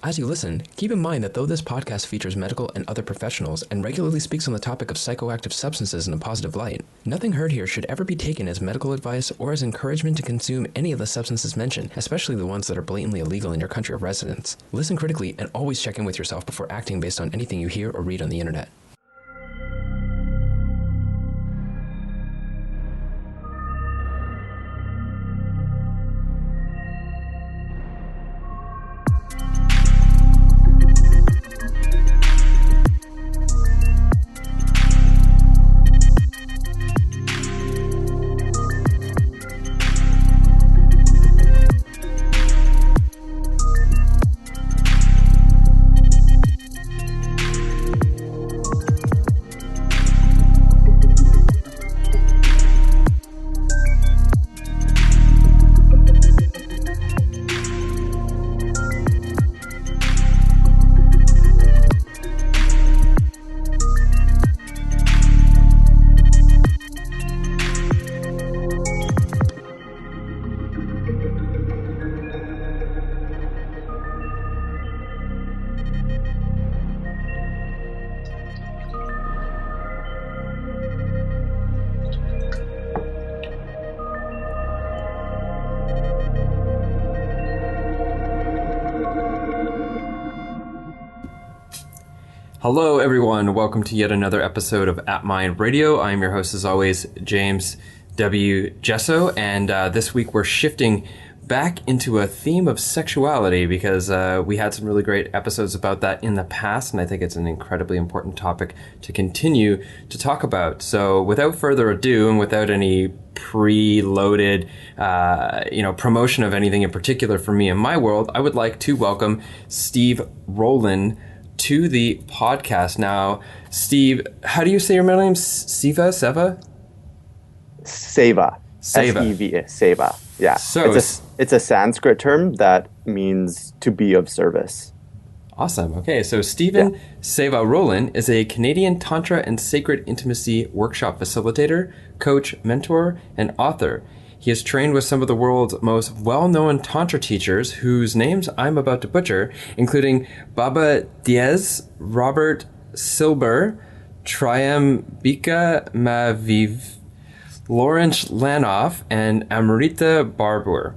As you listen, keep in mind that though this podcast features medical and other professionals and regularly speaks on the topic of psychoactive substances in a positive light, nothing heard here should ever be taken as medical advice or as encouragement to consume any of the substances mentioned, especially the ones that are blatantly illegal in your country of residence. Listen critically and always check in with yourself before acting based on anything you hear or read on the internet. Hello, everyone. Welcome to yet another episode of ATTMind Radio. I'm your host, as always, James W. Gesso, and this week we're shifting back into a theme of sexuality because we had some really great episodes about that in the past, and I think it's an incredibly important topic to continue to talk about. So without further ado, and without any preloaded promotion of anything in particular for me in my world, I would like to welcome Steve Roland to the podcast. Now, Steve, how do you say your middle name? Seva? Seva. S-E-V-A. Seva. Yeah. So it's a Sanskrit term that means to be of service. Awesome. Okay, so Stephen Seva Roland is a Canadian Tantra and sacred intimacy workshop facilitator, coach, mentor, and author. He has trained with some of the world's most well-known Tantra teachers, whose names I'm about to butcher, including Baba Diaz, Robert Silber, Triambika Maviv, Lawrence Lanoff, and Amrita Barbour.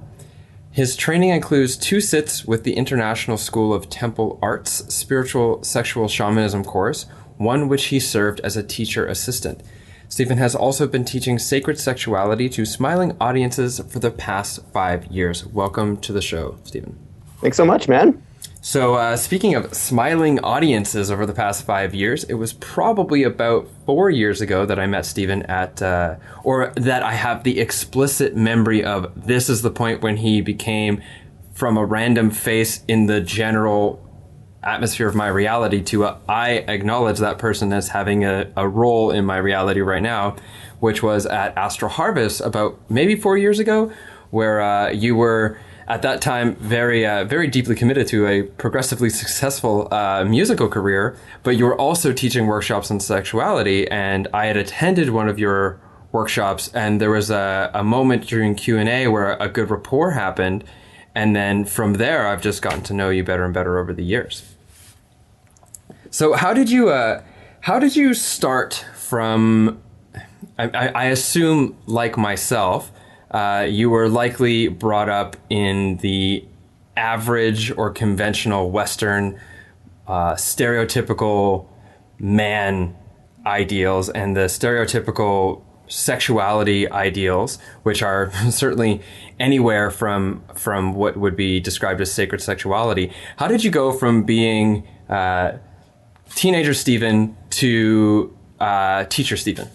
His training includes 2 sits with the International School of Temple Arts Spiritual Sexual Shamanism course, one which he served as a teacher assistant. Stephen has also been teaching sacred sexuality to smiling audiences for the past 5 years. Welcome to the show, Stephen. Thanks so much, man. So speaking of smiling audiences over the past 5 years, it was probably about 4 years ago that I met Stephen or that I have the explicit memory of. This is the point when he became from a random face in the general atmosphere of my reality to I acknowledge that person as having a role in my reality right now, which was at Astral Harvest about maybe 4 years ago, where you were at that time very deeply committed to a progressively successful musical career, but you were also teaching workshops on sexuality, and I had attended one of your workshops, and there was a moment during Q&A where a good rapport happened, and then from there I've just gotten to know you better and better over the years. So how did you start from, I assume like myself, you were likely brought up in the average or conventional Western stereotypical man ideals and the stereotypical sexuality ideals, which are certainly anywhere from what would be described as sacred sexuality. How did you go from being teenager Stephen to teacher Stephen?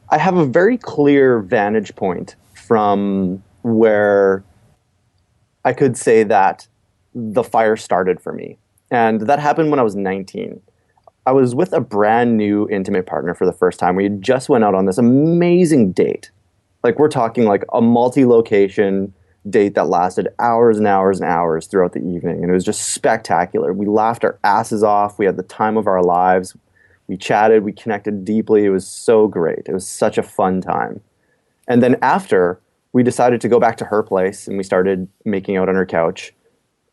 I have a very clear vantage point from where I could say that the fire started for me. And that happened when I was 19. I was with a brand new intimate partner for the first time. We had just went out on this amazing date. Like, we're talking like a multi-location date that lasted hours and hours and hours throughout the evening. And it was just spectacular. We laughed our asses off. We had the time of our lives. We chatted. We connected deeply. It was so great. It was such a fun time. And then after, we decided to go back to her place, and we started making out on her couch.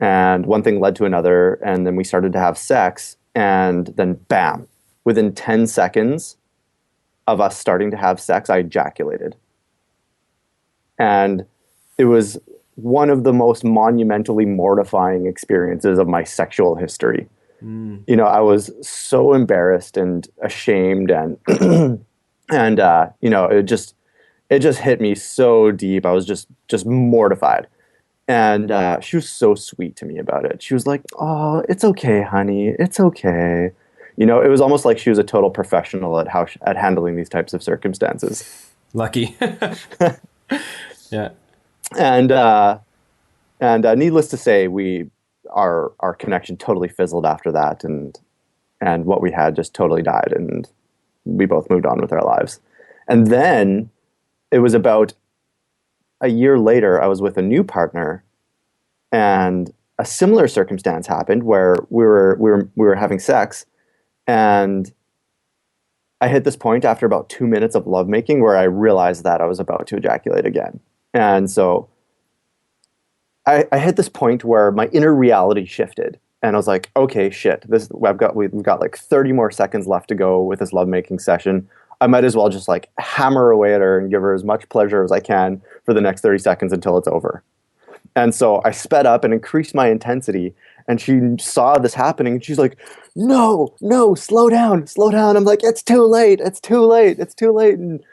And one thing led to another, and then we started to have sex, and then bam, within 10 seconds of us starting to have sex, I ejaculated. And it was one of the most monumentally mortifying experiences of my sexual history. You know, I was so embarrassed and ashamed, and and you know, it just hit me so deep. I was just mortified. And she was so sweet to me about it. She was like, "Oh, it's okay, honey. It's okay." You know, it was almost like she was a total professional at at handling these types of circumstances. Lucky. Yeah. And needless to say, our connection totally fizzled after that, and what we had just totally died, and we both moved on with our lives. And then it was about a year later, I was with a new partner, and a similar circumstance happened where we were having sex, and I hit this point after about 2 minutes of lovemaking where I realized that I was about to ejaculate again. And so I hit this point where my inner reality shifted, and I was like, okay, shit, we've got like 30 more seconds left to go with this lovemaking session. I might as well just like hammer away at her and give her as much pleasure as I can for the next 30 seconds until it's over. And so I sped up and increased my intensity, and she saw this happening, and she's like, no, slow down, slow down. I'm like, it's too late, it's too late, it's too late. And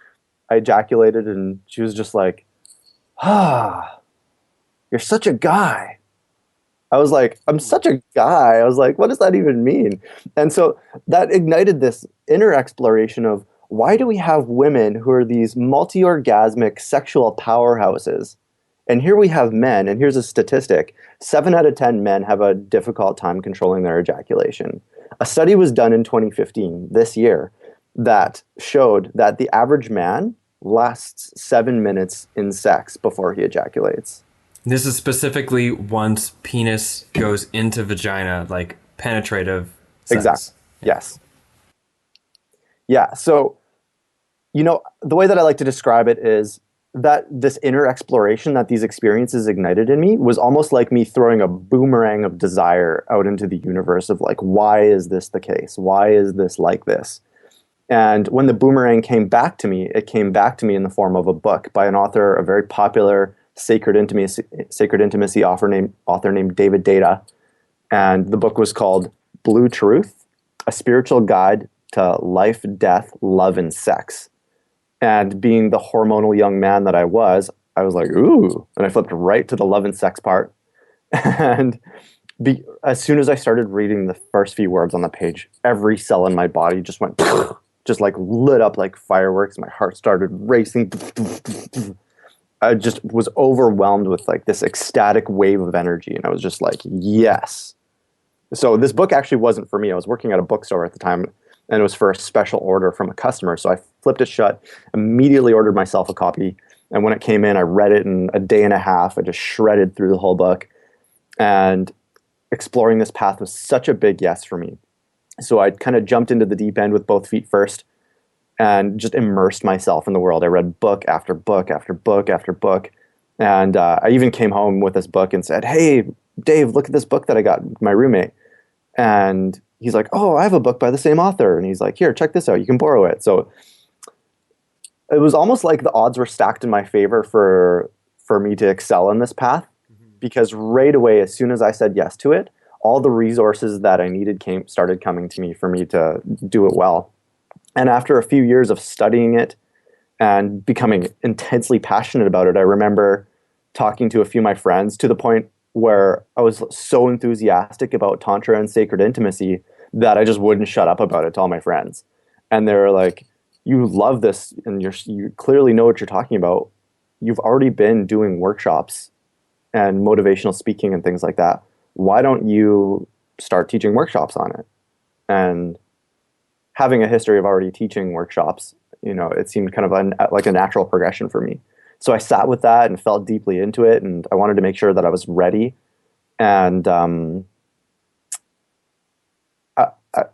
I ejaculated, and she was just like, you're such a guy. I was like, I'm such a guy. I was like, what does that even mean? And so that ignited this inner exploration of, why do we have women who are these multi-orgasmic sexual powerhouses? And here we have men, and here's a statistic: 7 out of 10 men have a difficult time controlling their ejaculation. A study was done in 2015, this year, that showed that the average man lasts 7 minutes in sex before he ejaculates. This is specifically once penis goes into vagina, like penetrative sex. Exactly. Yes. Yeah. So, you know, the way that I like to describe it is that this inner exploration that these experiences ignited in me was almost like me throwing a boomerang of desire out into the universe of like, why is this the case? Why is this like this? And when the boomerang came back to me, it came back to me in the form of a book by an author, a very popular sacred intimacy author named David Data. And the book was called Blue Truth, A Spiritual Guide to Life, Death, Love, and Sex. And being the hormonal young man that I was like, ooh. And I flipped right to the love and sex part. And as soon as I started reading the first few words on the page, every cell in my body just went, just like lit up like fireworks. My heart started racing. I just was overwhelmed with like this ecstatic wave of energy. And I was just like, yes. So this book actually wasn't for me. I was working at a bookstore at the time, and it was for a special order from a customer. So I flipped it shut, immediately ordered myself a copy. And when it came in, I read it in a day and a half. I just shredded through the whole book. And exploring this path was such a big yes for me. So I kind of jumped into the deep end with both feet first and just immersed myself in the world. I read book after book after book after book. And I even came home with this book and said, hey, Dave, look at this book that I got my roommate. And he's like, oh, I have a book by the same author. And he's like, here, check this out. You can borrow it. So it was almost like the odds were stacked in my favor for me to excel in this path, because right away, as soon as I said yes to it, all the resources that I needed started coming to me for me to do it well. And after a few years of studying it and becoming intensely passionate about it, I remember talking to a few of my friends to the point where I was so enthusiastic about Tantra and sacred intimacy that I just wouldn't shut up about it to all my friends. And they were like, you love this and you clearly know what you're talking about. You've already been doing workshops and motivational speaking and things like that. Why don't you start teaching workshops on it? And having a history of already teaching workshops, you know, it seemed kind of like a natural progression for me. So I sat with that and felt deeply into it, and I wanted to make sure that I was ready. And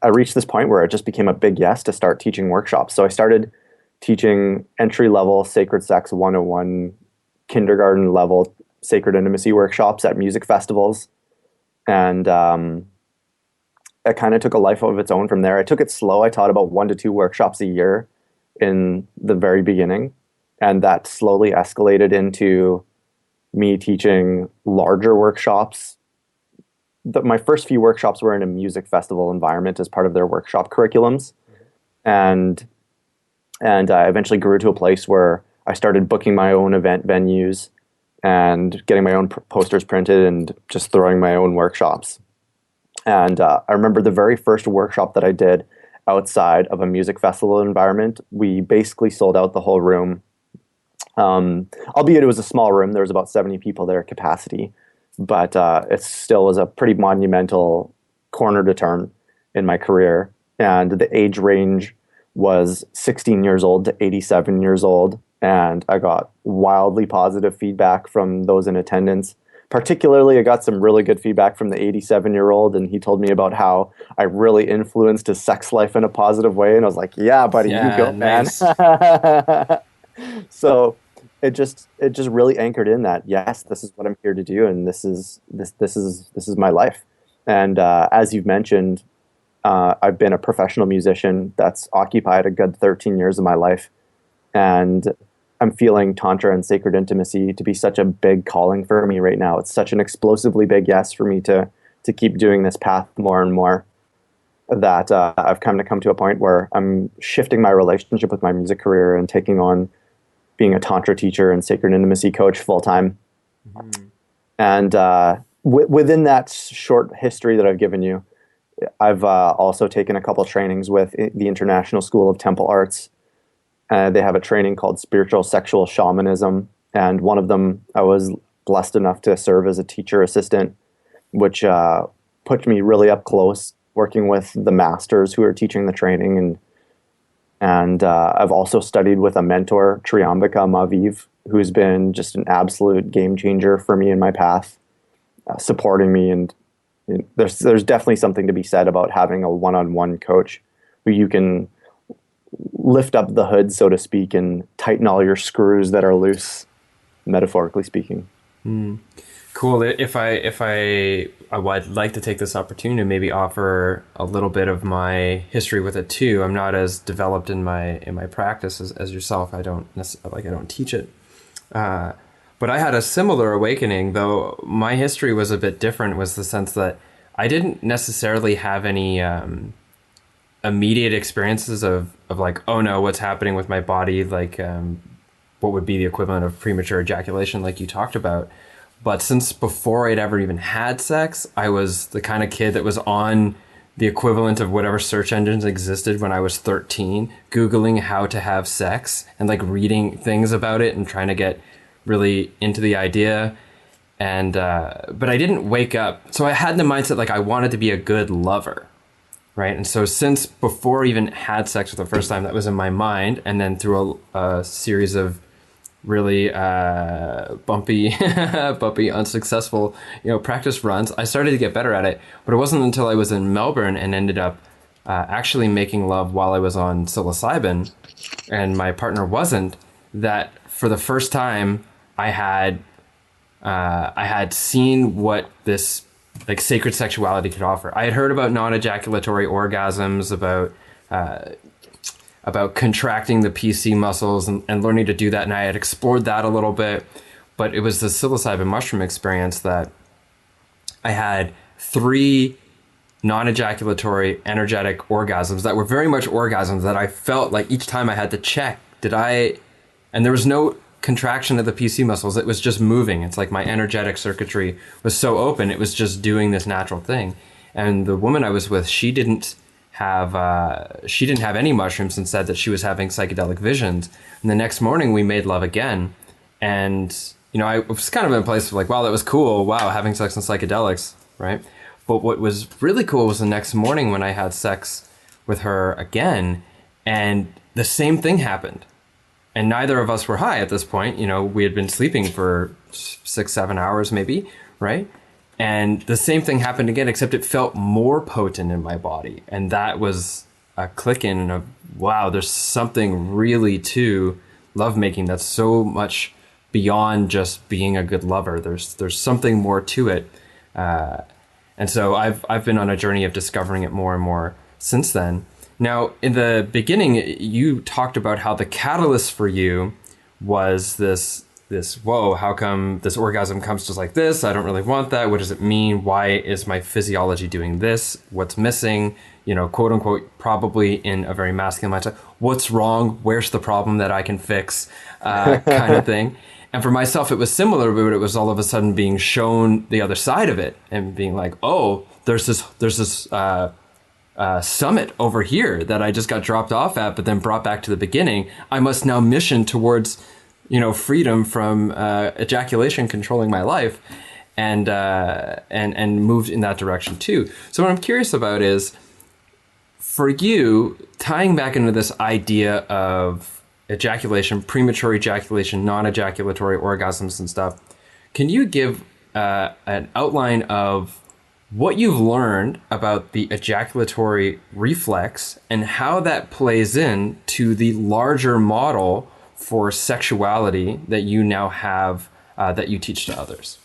I reached this point where it just became a big yes to start teaching workshops. So I started teaching entry-level Sacred Sex 101, kindergarten level sacred intimacy workshops at music festivals. And it kind of took a life of its own from there. I took it slow. I taught about 1 to 2 workshops a year in the very beginning, and that slowly escalated into me teaching larger workshops. My first few workshops were in a music festival environment as part of their workshop curriculums, and I eventually grew to a place where I started booking my own event venues and getting my own posters printed and just throwing my own workshops. And I remember the very first workshop that I did outside of a music festival environment, we basically sold out the whole room. Albeit it was a small room, there was about 70 people there capacity, but it still was a pretty monumental corner to turn in my career. And the age range was 16 years old to 87 years old. And I got wildly positive feedback from those in attendance. Particularly, I got some really good feedback from the 87-year-old, and he told me about how I really influenced his sex life in a positive way. And I was like, yeah, buddy, you go, nice. man. So it just really anchored in that, yes, this is what I'm here to do, and this is my life. And as you've mentioned, I've been a professional musician that's occupied a good 13 years of my life, and I'm feeling Tantra and sacred intimacy to be such a big calling for me right now. It's such an explosively big yes for me to keep doing this path more and more, that I've come to a point where I'm shifting my relationship with my music career and taking on being a Tantra teacher and sacred intimacy coach full time. Mm-hmm. And within that short history that I've given you, I've also taken a couple trainings with the International School of Temple Arts. They have a training called Spiritual Sexual Shamanism, and one of them I was blessed enough to serve as a teacher assistant, which put me really up close working with the masters who are teaching the training. And I've also studied with a mentor, Triambika Maviv, who's been just an absolute game changer for me in my path, supporting me. And there's definitely something to be said about having a one-on-one coach who you can lift up the hood, so to speak, and tighten all your screws that are loose, metaphorically speaking. Cool. If I would like to take this opportunity to maybe offer a little bit of my history with it too. I'm not as developed in my practice as yourself. I don't teach it. But I had a similar awakening, though my history was a bit different, was the sense that I didn't necessarily have any immediate experiences of like, oh no, what's happening with my body? Like what would be the equivalent of premature ejaculation like you talked about. But since before I'd ever even had sex, I was the kind of kid that was on the equivalent of whatever search engines existed when I was 13, Googling how to have sex and like reading things about it and trying to get really into the idea. And but I didn't wake up. So I had the mindset like I wanted to be a good lover. Right. And so since before I even had sex for the first time, that was in my mind. And then through a series of really bumpy, unsuccessful, practice runs, I started to get better at it. But it wasn't until I was in Melbourne and ended up actually making love while I was on psilocybin, and my partner wasn't, that for the first time I had seen what this like sacred sexuality could offer. I had heard about non-ejaculatory orgasms, about contracting the PC muscles and learning to do that. And I had explored that a little bit, but it was the psilocybin mushroom experience that I had 3 non-ejaculatory energetic orgasms that were very much orgasms that I felt like each time I had to check, and there was no contraction of the PC muscles. It was just moving. It's like my energetic circuitry was so open. It was just doing this natural thing. And the woman I was with, she didn't have any mushrooms and said that she was having psychedelic visions. And the next morning we made love again. And, I was kind of in a place of like, wow, that was cool. Wow, having sex on psychedelics, right? But what was really cool was the next morning when I had sex with her again, and the same thing happened. And neither of us were high at this point. We had been sleeping for 6-7 hours maybe, right? And the same thing happened again, except it felt more potent in my body. And that was a click in of, wow, there's something really to lovemaking that's so much beyond just being a good lover. There's something more to it. And so I've been on a journey of discovering it more and more since then. Now, in the beginning, you talked about how the catalyst for you was this, whoa, how come this orgasm comes just like this? I don't really want that. What does it mean? Why is my physiology doing this? What's missing? You know, quote unquote, probably in a very masculine mindset. What's wrong? Where's the problem that I can fix? Kind of thing. And for myself, it was similar, but it was all of a sudden being shown the other side of it and being like, oh, there's this summit over here that I just got dropped off at, but then brought back to the beginning. I must now mission towards, you know, freedom from ejaculation controlling my life, and moved in that direction too. So what I'm curious about is, for you, tying back into this idea of ejaculation, premature ejaculation, non-ejaculatory orgasms and stuff, can you give an outline of what you've learned about the ejaculatory reflex and how that plays in to the larger model for sexuality that you now have, that you teach to others?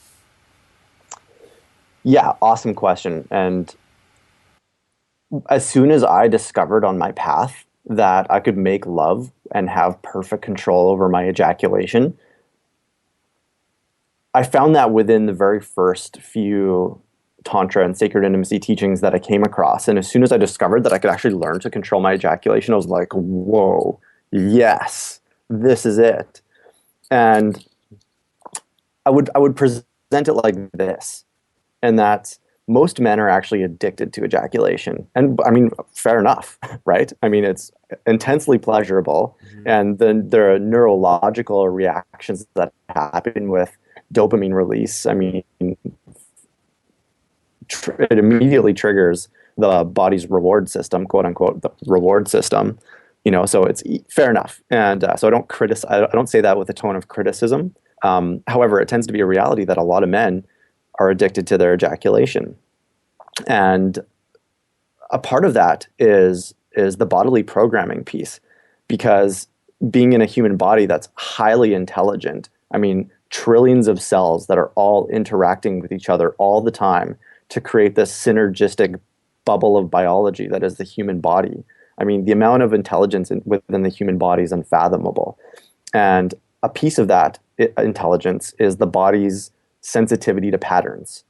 Yeah, awesome question. And as soon as I discovered on my path that I could make love and have perfect control over my ejaculation, I found that within the very first few Tantra and sacred intimacy teachings that I came across. And as soon as I discovered that I could actually learn to control my ejaculation, I was like, whoa, yes, this is it. And I would present it like this, and that most men are actually addicted to ejaculation. And I mean, fair enough, right? I mean, it's intensely pleasurable. Mm-hmm. And then there are neurological reactions that happen with dopamine release. I mean, it immediately triggers the body's reward system, quote unquote, the reward system. You know, so it's fair enough. And so I don't say that with a tone of criticism. However, it tends to be a reality that a lot of men are addicted to their ejaculation. And a part of that is the bodily programming piece, because being in a human body that's highly intelligent, I mean, trillions of cells that are all interacting with each other all the time to create this synergistic bubble of biology that is the human body. I mean, the amount of intelligence within the human body is unfathomable. And a piece of that intelligence is the body's sensitivity to patterns.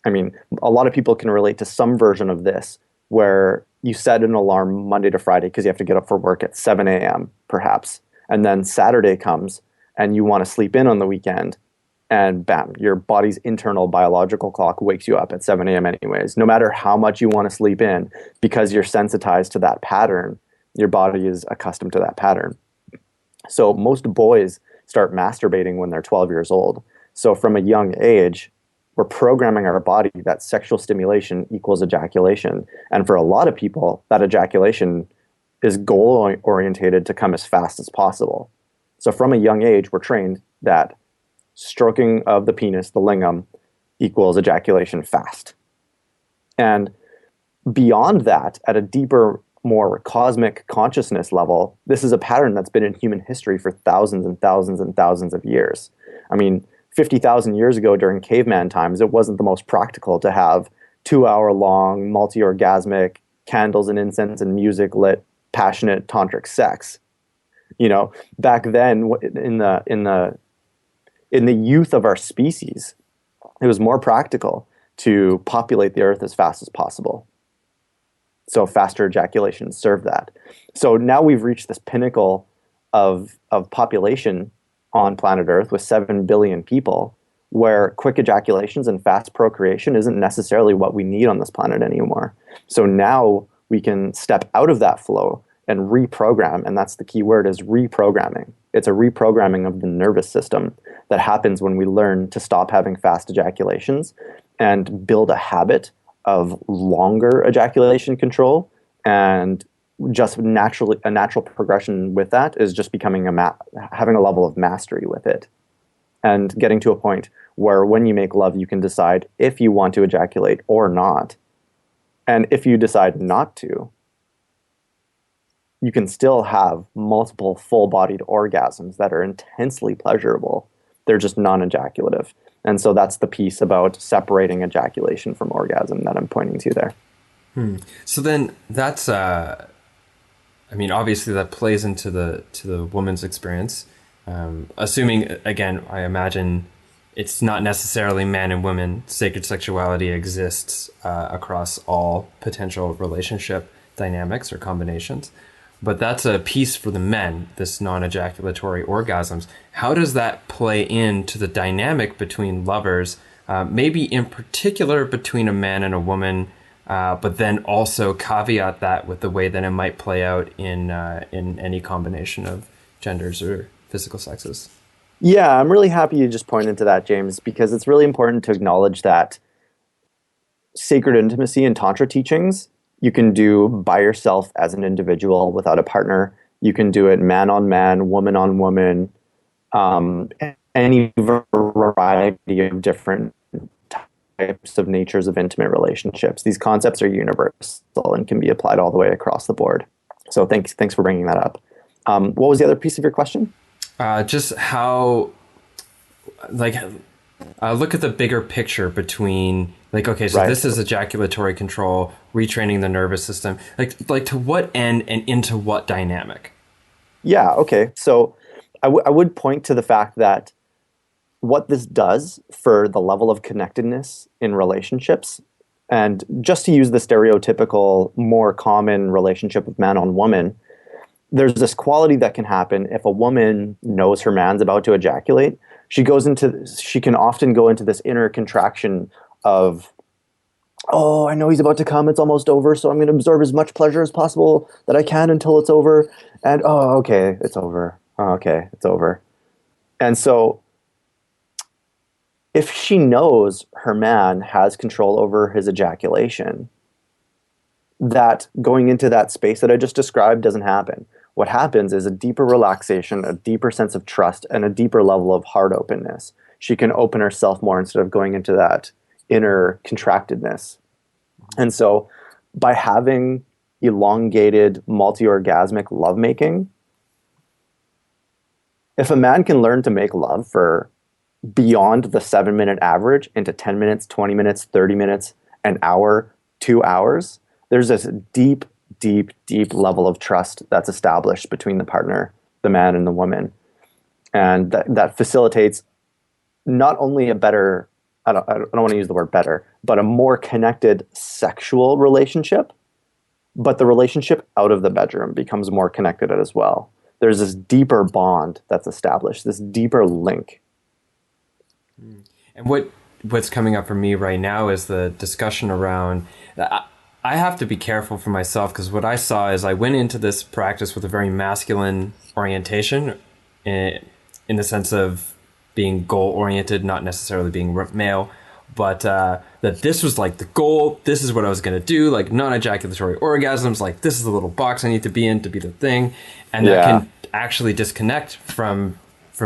I mean, a lot of people can relate to some version of this, where you set an alarm Monday to Friday because you have to get up for work at 7 a.m. perhaps, and then Saturday comes and you want to sleep in on the weekend, and bam, your body's internal biological clock wakes you up at 7 a.m. anyways. No matter how much you want to sleep in, because you're sensitized to that pattern, your body is accustomed to that pattern. So most boys start masturbating when they're 12 years old. So from a young age, we're programming our body that sexual stimulation equals ejaculation. And for a lot of people, that ejaculation is goal-orientated to come as fast as possible. So from a young age, we're trained that stroking of the penis, the lingam, equals ejaculation fast. And beyond that, at a deeper, more cosmic consciousness level, this is a pattern that's been in human history for thousands and thousands and thousands of years. I mean, 50,000 years ago during caveman times, it wasn't the most practical to have 2-hour-long, multi-orgasmic, candles and incense and music lit, passionate tantric sex. You know, back then, in the youth of our species, it was more practical to populate the earth as fast as possible. So faster ejaculation served that. So now we've reached this pinnacle of population on planet Earth with 7 billion people, where quick ejaculations and fast procreation isn't necessarily what we need on this planet anymore. So now we can step out of that flow and reprogram, and that's the key word, is reprogramming. It's a reprogramming of the nervous system that happens when we learn to stop having fast ejaculations and build a habit of longer ejaculation control. And just a natural progression with that is just becoming having a level of mastery with it, and getting to a point where when you make love, you can decide if you want to ejaculate or not. And if you decide not to, you can still have multiple full-bodied orgasms that are intensely pleasurable. They're just non-ejaculative. And so that's the piece about separating ejaculation from orgasm that I'm pointing to there. So then that's, obviously that plays into the woman's experience. Assuming, again, I imagine it's not necessarily man and woman. Sacred sexuality exists across all potential relationship dynamics or combinations. But that's a piece for the men, this non-ejaculatory orgasms. How does that play into the dynamic between lovers, maybe in particular between a man and a woman, but then also caveat that with the way that it might play out in any combination of genders or physical sexes? Yeah, I'm really happy you just pointed to that, James, because it's really important to acknowledge that sacred intimacy and Tantra teachings you can do by yourself as an individual without a partner. You can do it man on man, woman on woman, any variety of different types of natures of intimate relationships. These concepts are universal and can be applied all the way across the board. So thanks for bringing that up. What was the other piece of your question? Just how, look at the bigger picture between, okay, so this is ejaculatory control, retraining the nervous system, like to what end and into what dynamic? Yeah, okay. So I would point to the fact that what this does for the level of connectedness in relationships, and just to use the stereotypical, more common relationship of man on woman, there's this quality that can happen if a woman knows her man's about to ejaculate. She can often go into this inner contraction of, oh, I know he's about to come, it's almost over, so I'm going to absorb as much pleasure as possible that I can until it's over. And, oh, okay, it's over. Oh, okay, it's over. And so if she knows her man has control over his ejaculation, that going into that space that I just described doesn't happen. What happens is a deeper relaxation, a deeper sense of trust, and a deeper level of heart openness. She can open herself more instead of going into that inner contractedness. And so by having elongated, multi-orgasmic lovemaking, if a man can learn to make love for beyond the 7-minute average into 10 minutes, 20 minutes, 30 minutes, an hour, 2 hours, there's this deep, deep, deep level of trust that's established between the partner, the man and the woman. And that facilitates not only a better, I don't want to use the word better, but a more connected sexual relationship, but the relationship out of the bedroom becomes more connected as well. There's this deeper bond that's established, this deeper link. And what's coming up for me right now is the discussion around, I have to be careful for myself, because what I saw is I went into this practice with a very masculine orientation in the sense of being goal-oriented, not necessarily being male, but that this was like the goal, this is what I was going to do, like non-ejaculatory orgasms, like this is the little box I need to be in to be the thing. And that can actually disconnect from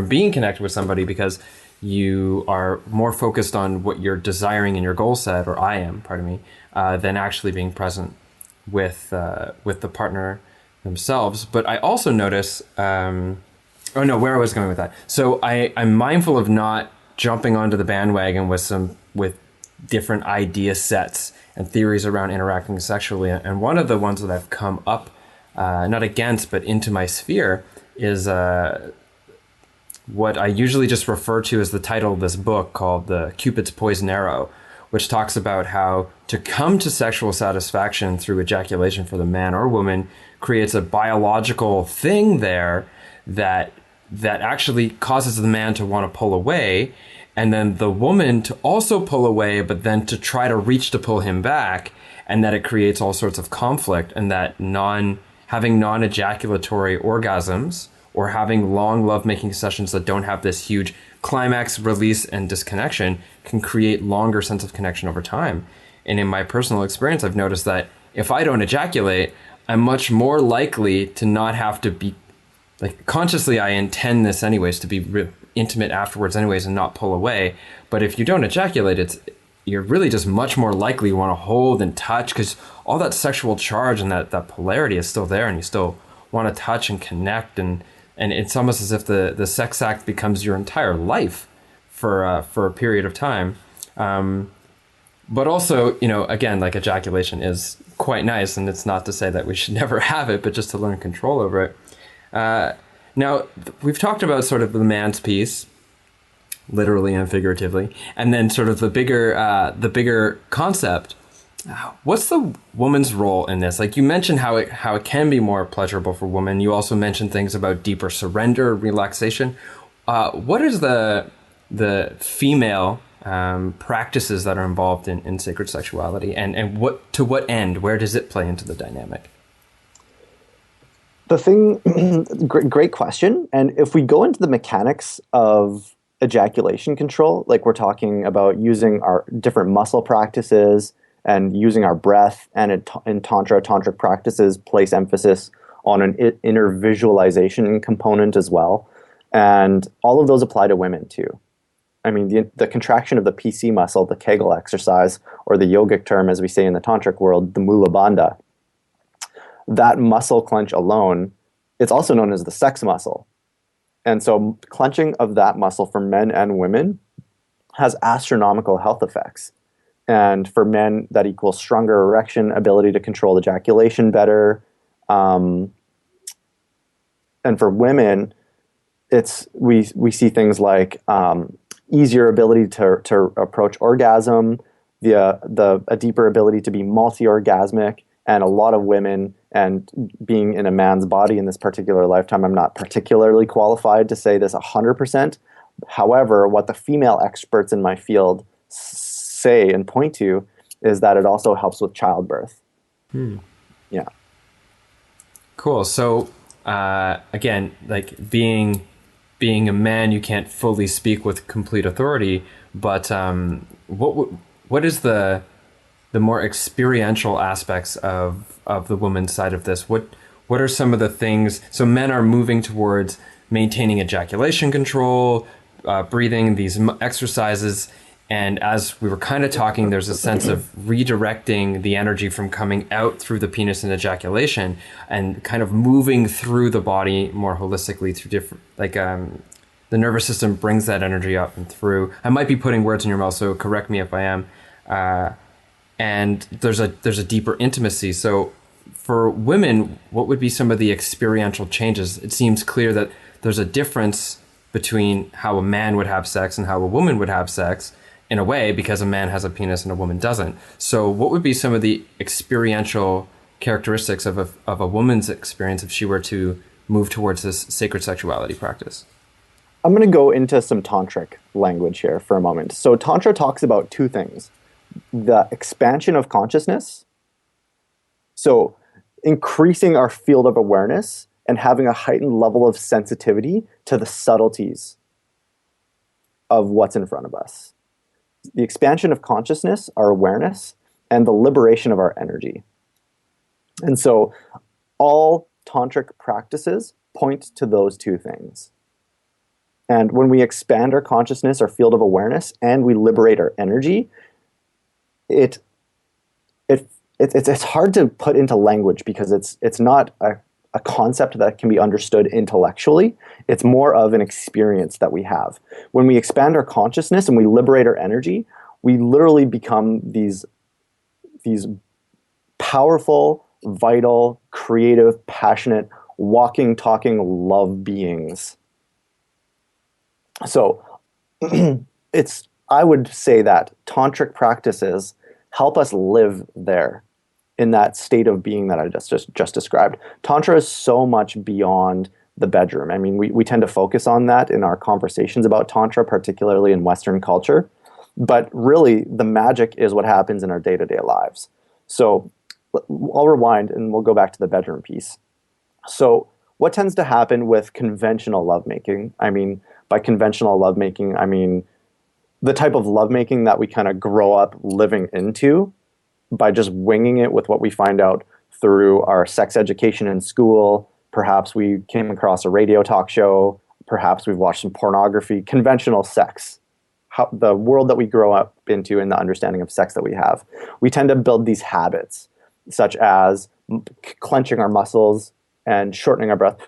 being connected with somebody, because you are more focused on what you're desiring in your goal set, or I am, pardon me, than actually being present with the partner themselves. But I also notice, where I was going with that. So I'm mindful of not jumping onto the bandwagon with different idea sets and theories around interacting sexually. And one of the ones that I've come up, not against, but into my sphere is what I usually just refer to as the title of this book called The Cupid's Poison Arrow, which talks about how to come to sexual satisfaction through ejaculation for the man or woman creates a biological thing there that actually causes the man to want to pull away, and then the woman to also pull away, but then to try to reach to pull him back, and that it creates all sorts of conflict, and that having non-ejaculatory orgasms or having long lovemaking sessions that don't have this huge climax, release, and disconnection can create longer sense of connection over time. And in my personal experience, I've noticed that if I don't ejaculate, I'm much more likely to not have to be, consciously I intend this anyways, to be intimate afterwards anyways and not pull away. But if you don't ejaculate, you're really just much more likely you want to hold and touch, because all that sexual charge and that polarity is still there, and you still want to touch and connect, and it's almost as if the sex act becomes your entire life for a period of time. But also, again, like ejaculation is quite nice, and it's not to say that we should never have it, but just to learn control over it. Now, we've talked about sort of the man's piece, literally and figuratively, and then sort of the bigger concept. What's the woman's role in this? Like you mentioned how it can be more pleasurable for women. You also mentioned things about deeper surrender, relaxation. What is the female practices that are involved in sacred sexuality, and to what end? Where does it play into the dynamic? The thing, great question. And if we go into the mechanics of ejaculation control, like we're talking about using our different muscle practices and using our breath, and in tantric practices place emphasis on an inner visualization component as well. And all of those apply to women too. I mean, the contraction of the PC muscle, the Kegel exercise, or the yogic term, as we say in the tantric world, the mula bandha, that muscle clench alone, it's also known as the sex muscle. And so clenching of that muscle for men and women has astronomical health effects. And for men, that equals stronger erection, ability to control ejaculation better. And for women, we see things like easier ability to approach orgasm, a deeper ability to be multi-orgasmic, and a lot of women, and being in a man's body in this particular lifetime, I'm not particularly qualified to say this 100%. However, what the female experts in my field say and point to is that it also helps with childbirth. Yeah. Cool. So again, like being a man, you can't fully speak with complete authority, but what is the more experiential aspects of the woman's side of this? What are some of the things? So men are moving towards maintaining ejaculation control, breathing, these exercises. And as we were kind of talking, there's a sense of redirecting the energy from coming out through the penis and ejaculation and kind of moving through the body more holistically through different, like the nervous system brings that energy up and through. I might be putting words in your mouth, so correct me if I am. And there's a deeper intimacy. So for women, what would be some of the experiential changes? It seems clear that there's a difference between how a man would have sex and how a woman would have sex, in a way, because a man has a penis and a woman doesn't. So what would be some of the experiential characteristics of a woman's experience if she were to move towards this sacred sexuality practice? I'm going to go into some tantric language here for a moment. So Tantra talks about two things: the expansion of consciousness, so increasing our field of awareness and having a heightened level of sensitivity to the subtleties of what's in front of us. The expansion of consciousness, our awareness, and the liberation of our energy. And so all tantric practices point to those two things. And when we expand our consciousness, our field of awareness, and we liberate our energy, it's hard to put into language because it's not a concept that can be understood intellectually. It's more of an experience that we have. When we expand our consciousness and we liberate our energy, we literally become these powerful, vital, creative, passionate, walking, talking love beings. So I would say that tantric practices help us live there, in that state of being that I just described. Tantra is so much beyond the bedroom. I mean, we tend to focus on that in our conversations about Tantra, particularly in Western culture. But really, the magic is what happens in our day-to-day lives. So I'll rewind and we'll go back to the bedroom piece. So what tends to happen with conventional lovemaking? I mean, by conventional lovemaking, I mean the type of lovemaking that we kind of grow up living into, by just winging it with what we find out through our sex education in school. Perhaps we came across a radio talk show. Perhaps we've watched some pornography. Conventional sex, the world that we grow up into and the understanding of sex that we have. We tend to build these habits, such as clenching our muscles and shortening our breath.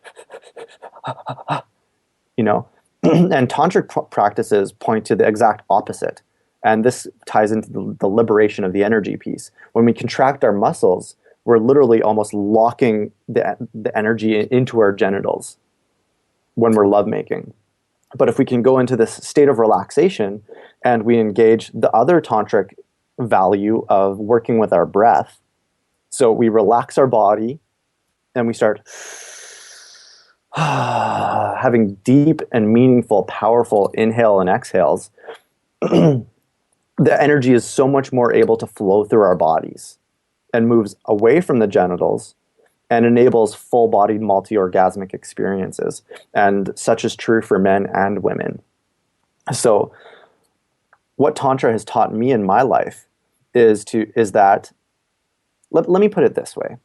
And tantric practices point to the exact opposite. And this ties into the liberation of the energy piece. When we contract our muscles, we're literally almost locking the energy into our genitals when we're lovemaking. But if we can go into this state of relaxation and we engage the other tantric value of working with our breath, so we relax our body and we start having deep and meaningful, powerful inhale and exhales, the energy is so much more able to flow through our bodies and moves away from the genitals and enables full-bodied multi-orgasmic experiences. And such is true for men and women. So what Tantra has taught me in my life is that, let me put it this way.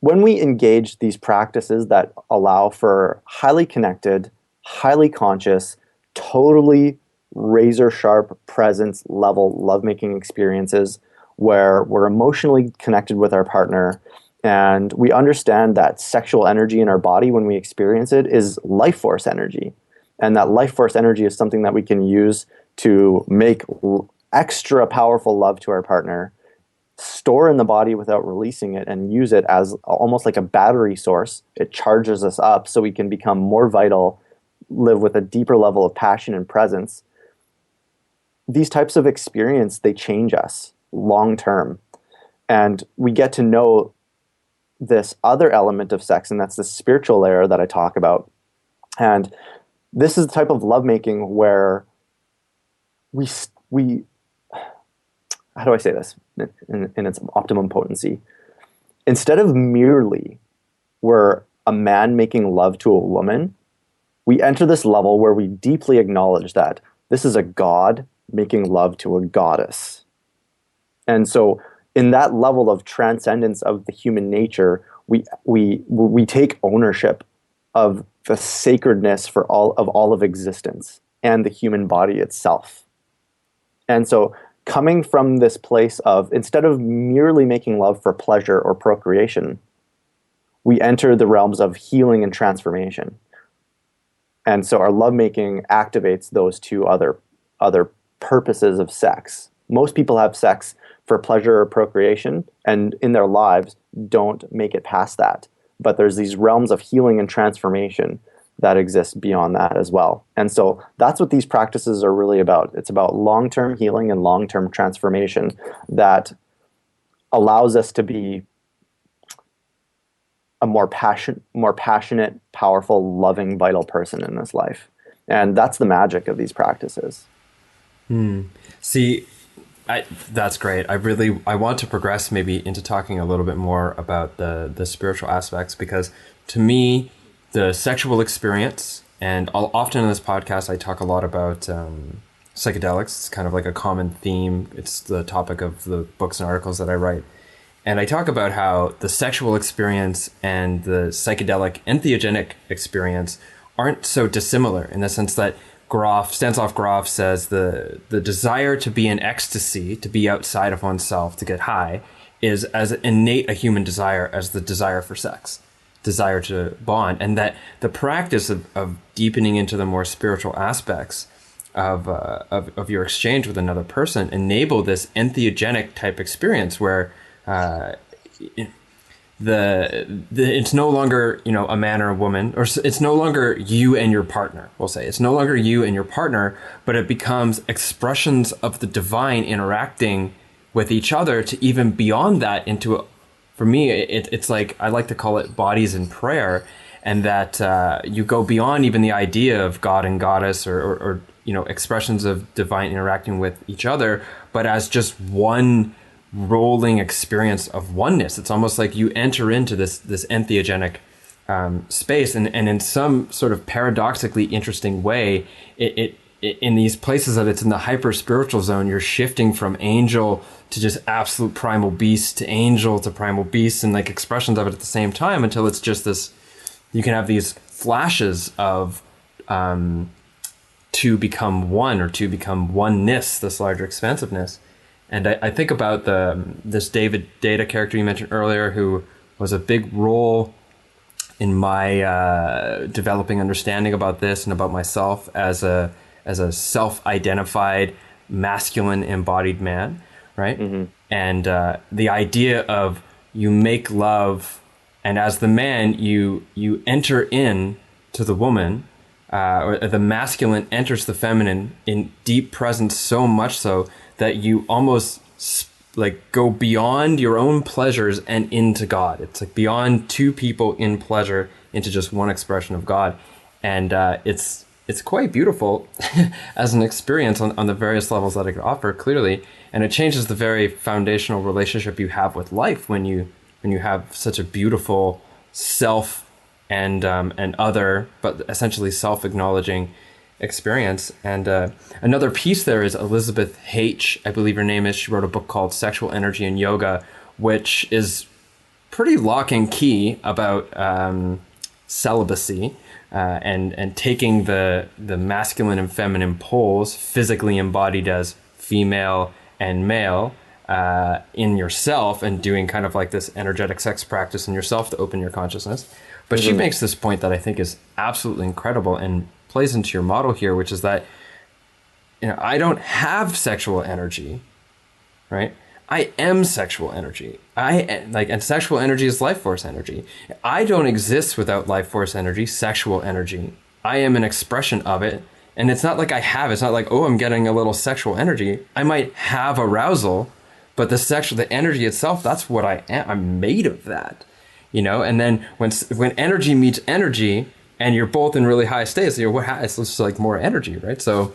When we engage these practices that allow for highly connected, highly conscious, totally razor-sharp presence level lovemaking experiences where we're emotionally connected with our partner and we understand that sexual energy in our body when we experience it is life force energy. And that life force energy is something that we can use to make extra powerful love to our partner, store in the body without releasing it, and use it as almost like a battery source. It charges us up so we can become more vital, live with a deeper level of passion and presence. These types of experience, they change us long term. And we get to know this other element of sex, and that's the spiritual layer that I talk about. And this is the type of lovemaking where we how do I say this in its optimum potency? Instead of merely we're a man making love to a woman, we enter this level where we deeply acknowledge that this is a god making love to a goddess. And so in that level of transcendence of the human nature, we take ownership of the sacredness for all of existence and the human body itself. And so coming from this place of, instead of merely making love for pleasure or procreation, we enter the realms of healing and transformation. And so our lovemaking activates those two other purposes of sex. Most people have sex for pleasure or procreation, and in their lives don't make it past that. But there's these realms of healing and transformation that exist beyond that as well. And so that's what these practices are really about. It's about long-term healing and long-term transformation that allows us to be a more passionate, powerful, loving, vital person in this life. And that's the magic of these practices. See, that's great. I want to progress maybe into talking a little bit more about the spiritual aspects, because to me, the sexual experience, and often in this podcast, I talk a lot about psychedelics. It's kind of like a common theme. It's the topic of the books and articles that I write. And I talk about how the sexual experience and the psychedelic entheogenic experience aren't so dissimilar, in the sense that Stanislav Grof says the desire to be in ecstasy, to be outside of oneself, to get high, is as innate a human desire as the desire for sex, desire to bond. And that the practice of deepening into the more spiritual aspects of your exchange with another person enable this entheogenic type experience where it's no longer, a man or a woman, or it's no longer you and your partner. We'll say it's no longer you and your partner, but it becomes expressions of the divine interacting with each other, to even beyond that into for me, it's like, I like to call it bodies in prayer, and that you go beyond even the idea of God and goddess or expressions of divine interacting with each other, but as just one rolling experience of oneness. It's almost like you enter into this entheogenic space, and in some sort of paradoxically interesting way, it in these places that it's in the hyper spiritual zone, you're shifting from angel to just absolute primal beast, to angel to primal beast, and like expressions of it at the same time, until it's just this. You can have these flashes of to become one, or to become oneness, this larger expansiveness. And I think about this David Data character you mentioned earlier, who was a big role in my developing understanding about this and about myself as a self-identified masculine embodied man, right? Mm-hmm. And the idea of you make love, and as the man, you enter in to the woman, or the masculine enters the feminine in deep presence, so much so that you almost like go beyond your own pleasures and into God. It's like beyond two people in pleasure into just one expression of God. And it's quite beautiful as an experience on the various levels that it could offer, clearly. And it changes the very foundational relationship you have with life when you have such a beautiful self and other, but essentially self-acknowledging experience. And another piece there is Elizabeth H., I believe her name is. She wrote a book called Sexual Energy and Yoga, which is pretty lock and key about celibacy and taking the masculine and feminine poles, physically embodied as female and male, in yourself, and doing kind of like this energetic sex practice in yourself to open your consciousness. But she makes this point that I think is absolutely incredible and plays into your model here, which is that, I don't have sexual energy, right? I am sexual energy. And sexual energy is life force energy. I don't exist without life force energy, sexual energy. I am an expression of it. And it's not like it's not like, oh, I'm getting a little sexual energy. I might have arousal, but the energy itself, that's what I am. I'm made of that, And then when energy meets energy, and you're both in really high states, it's just like more energy, right? So,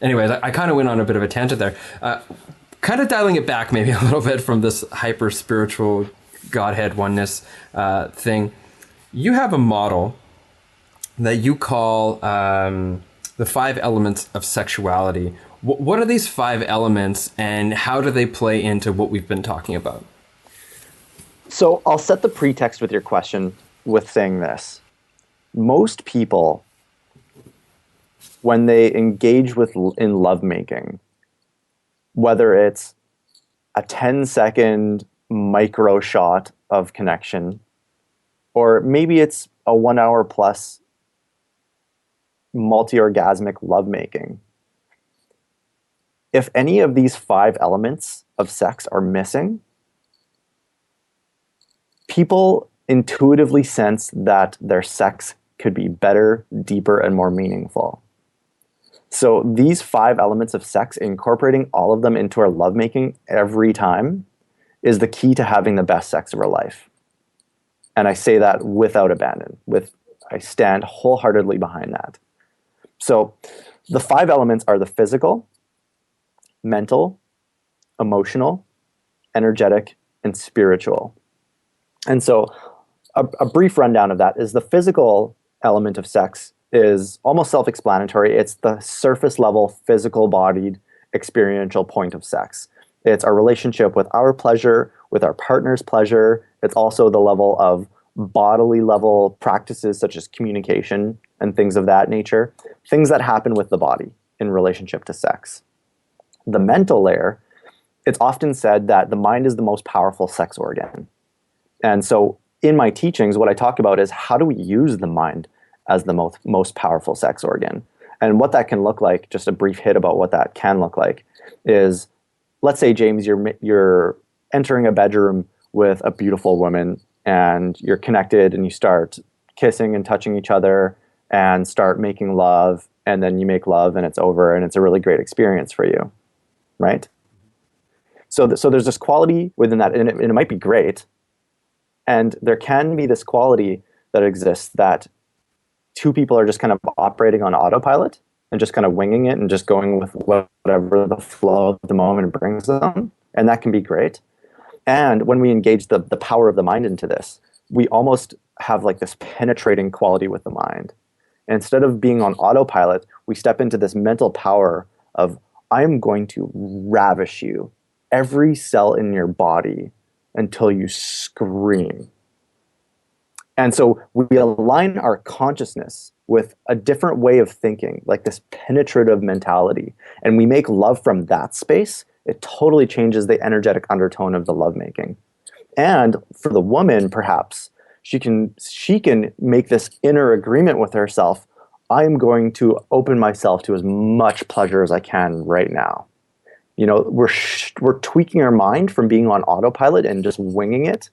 anyways, I kind of went on a bit of a tangent there. Kind of dialing it back maybe a little bit from this hyper spiritual Godhead oneness thing. You have a model that you call the 5 elements of sexuality. What are these 5 elements, and how do they play into what we've been talking about? So I'll set the pretext with your question with saying this. Most people, when they engage in lovemaking, whether it's a 10-second micro shot of connection, or maybe it's a 1 hour plus multi-orgasmic lovemaking, if any of these 5 elements of sex are missing, people intuitively sense that their sex could be better, deeper, and more meaningful. So these 5 elements of sex, incorporating all of them into our lovemaking every time, is the key to having the best sex of our life. And I say that without abandon. I stand wholeheartedly behind that. So the 5 elements are the physical, mental, emotional, energetic, and spiritual. And so a brief rundown of that is the physical element of sex is almost self-explanatory. It's the surface level, physical bodied, experiential point of sex. It's our relationship with our pleasure, with our partner's pleasure. It's also the level of bodily level practices such as communication and things of that nature, things that happen with the body in relationship to sex. The mental layer, it's often said that the mind is the most powerful sex organ. And so in my teachings, what I talk about is how do we use the mind as the most powerful sex organ? And what that can look like, just a brief hit about what that can look like, is, let's say, James, you're entering a bedroom with a beautiful woman, and you're connected, and you start kissing and touching each other and start making love, and then you make love and it's over, and it's a really great experience for you, right? So there's this quality within that, and it might be great. And there can be this quality that exists that 2 people are just kind of operating on autopilot and just kind of winging it and just going with whatever the flow of the moment brings them. And that can be great. And when we engage the power of the mind into this, we almost have like this penetrating quality with the mind. And instead of being on autopilot, we step into this mental power of, I'm going to ravish you, every cell in your body, until you scream. And so we align our consciousness with a different way of thinking, like this penetrative mentality, and we make love from that space. It totally changes the energetic undertone of the lovemaking. And for the woman, perhaps, She can make this inner agreement with herself. I am going to open myself to as much pleasure as I can right now. We're tweaking our mind from being on autopilot and just winging it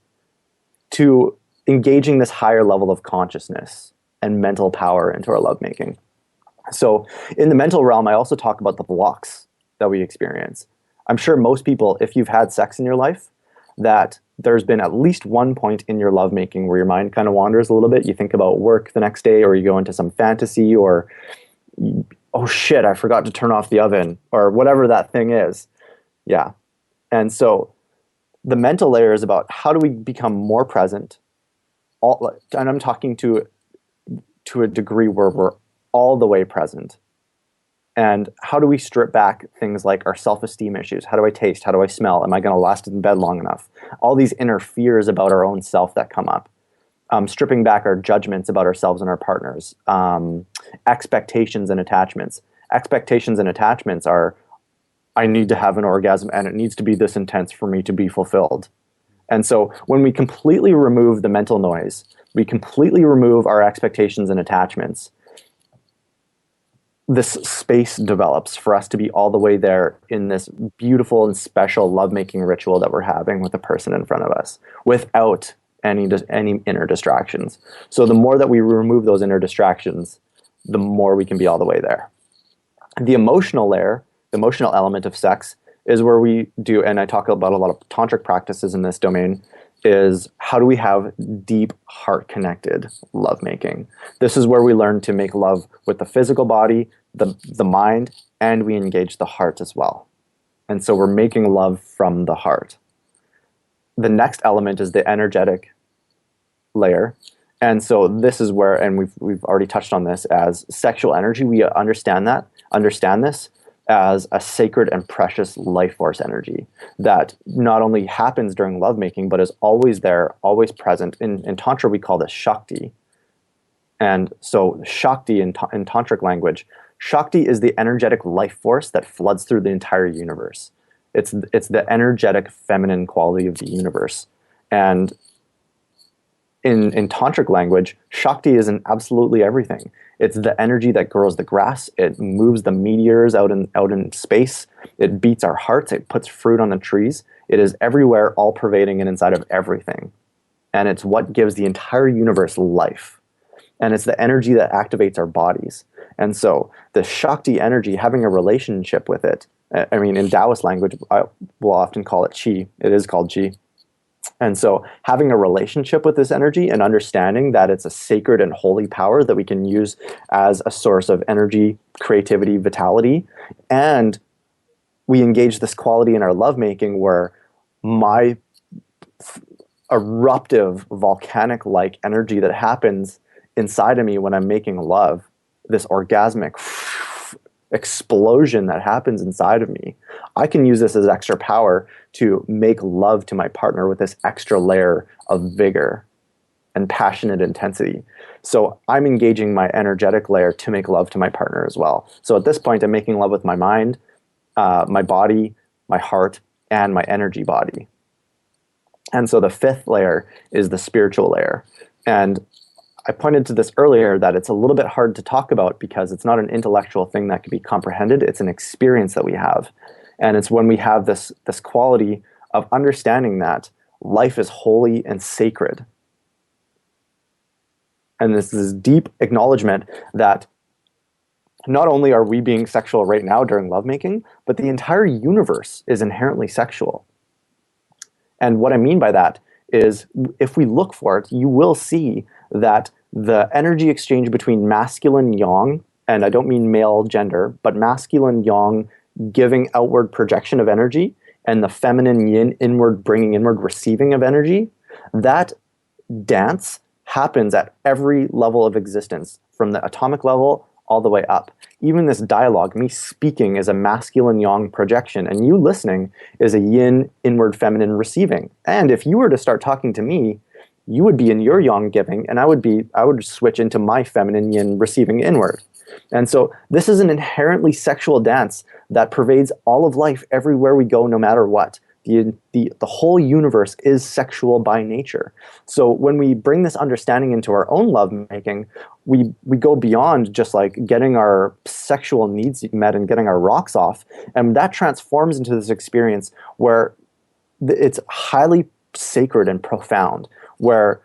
to engaging this higher level of consciousness and mental power into our lovemaking. So in the mental realm, I also talk about the blocks that we experience. I'm sure most people, if you've had sex in your life, that there's been at least one point in your lovemaking where your mind kind of wanders a little bit. You think about work the next day, or you go into some fantasy, or, oh shit, I forgot to turn off the oven, or whatever that thing is. Yeah. And so the mental layer is about how do we become more present, and I'm talking to a degree where we're all the way present. And how do we strip back things like our self-esteem issues? How do I taste? How do I smell? Am I going to last in bed long enough? All these inner fears about our own self that come up. Stripping back our judgments about ourselves and our partners. Expectations and attachments. Expectations and attachments are, I need to have an orgasm and it needs to be this intense for me to be fulfilled. And so when we completely remove the mental noise, we completely remove our expectations and attachments, this space develops for us to be all the way there in this beautiful and special lovemaking ritual that we're having with the person in front of us without any inner distractions. So the more that we remove those inner distractions, the more we can be all the way there. The emotional layer, the emotional element of sex, is where we do, and I talk about a lot of tantric practices in this domain, is how do we have deep heart-connected lovemaking. This is where we learn to make love with the physical body, the mind, and we engage the heart as well. And so we're making love from the heart. The next element is the energetic layer. And so this is where, and we've already touched on this, as sexual energy, we understand this as a sacred and precious life force energy that not only happens during lovemaking, but is always there, always present. In Tantra, we call this Shakti. And so Shakti in Tantric language, Shakti is the energetic life force that floods through the entire universe. It's the energetic feminine quality of the universe. And in Tantric language, Shakti is in absolutely everything. It's the energy that grows the grass. It moves the meteors out in space. It beats our hearts. It puts fruit on the trees. It is everywhere, all pervading and inside of everything. And it's what gives the entire universe life. And it's the energy that activates our bodies. And so the Shakti energy, having a relationship with it, I mean, in Taoist language, I will often call it Qi. It is called Qi. And so having a relationship with this energy and understanding that it's a sacred and holy power that we can use as a source of energy, creativity, vitality, and we engage this quality in our lovemaking where my eruptive volcanic-like energy that happens inside of me when I'm making love, this orgasmic explosion that happens inside of me, I can use this as extra power to make love to my partner with this extra layer of vigor and passionate intensity. So I'm engaging my energetic layer to make love to my partner as well. So at this point, I'm making love with my mind, my body, my heart, and my energy body. And so the fifth layer is the spiritual layer. And I pointed to this earlier that it's a little bit hard to talk about because it's not an intellectual thing that can be comprehended. It's an experience that we have. And it's when we have this quality of understanding that life is holy and sacred. And this deep acknowledgement that not only are we being sexual right now during lovemaking, but the entire universe is inherently sexual. And what I mean by that is if we look for it, you will see that the energy exchange between masculine yang, and I don't mean male gender, but masculine yang giving outward projection of energy, and the feminine yin inward bringing inward receiving of energy, that dance happens at every level of existence, from the atomic level all the way up. Even this dialogue, me speaking, is a masculine yang projection, and you listening is a yin inward feminine receiving. And if you were to start talking to me, you would be in your yang giving, and I would switch into my feminine yin receiving inward. And so this is an inherently sexual dance that pervades all of life everywhere we go, no matter what. the whole universe is sexual by nature. So when we bring this understanding into our own lovemaking, we go beyond just like getting our sexual needs met and getting our rocks off, and that transforms into this experience where it's highly sacred and profound, where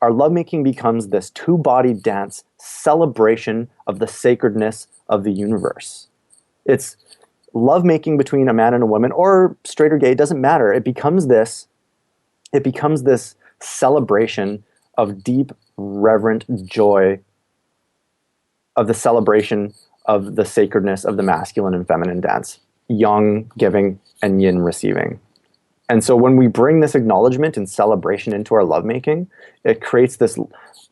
our lovemaking becomes this two-body dance celebration of the sacredness of the universe. It's lovemaking between a man and a woman, or straight or gay, it doesn't matter. It becomes this celebration of deep, reverent joy, of the celebration of the sacredness of the masculine and feminine dance, yang giving and yin receiving. And so when we bring this acknowledgement and celebration into our lovemaking, it creates this,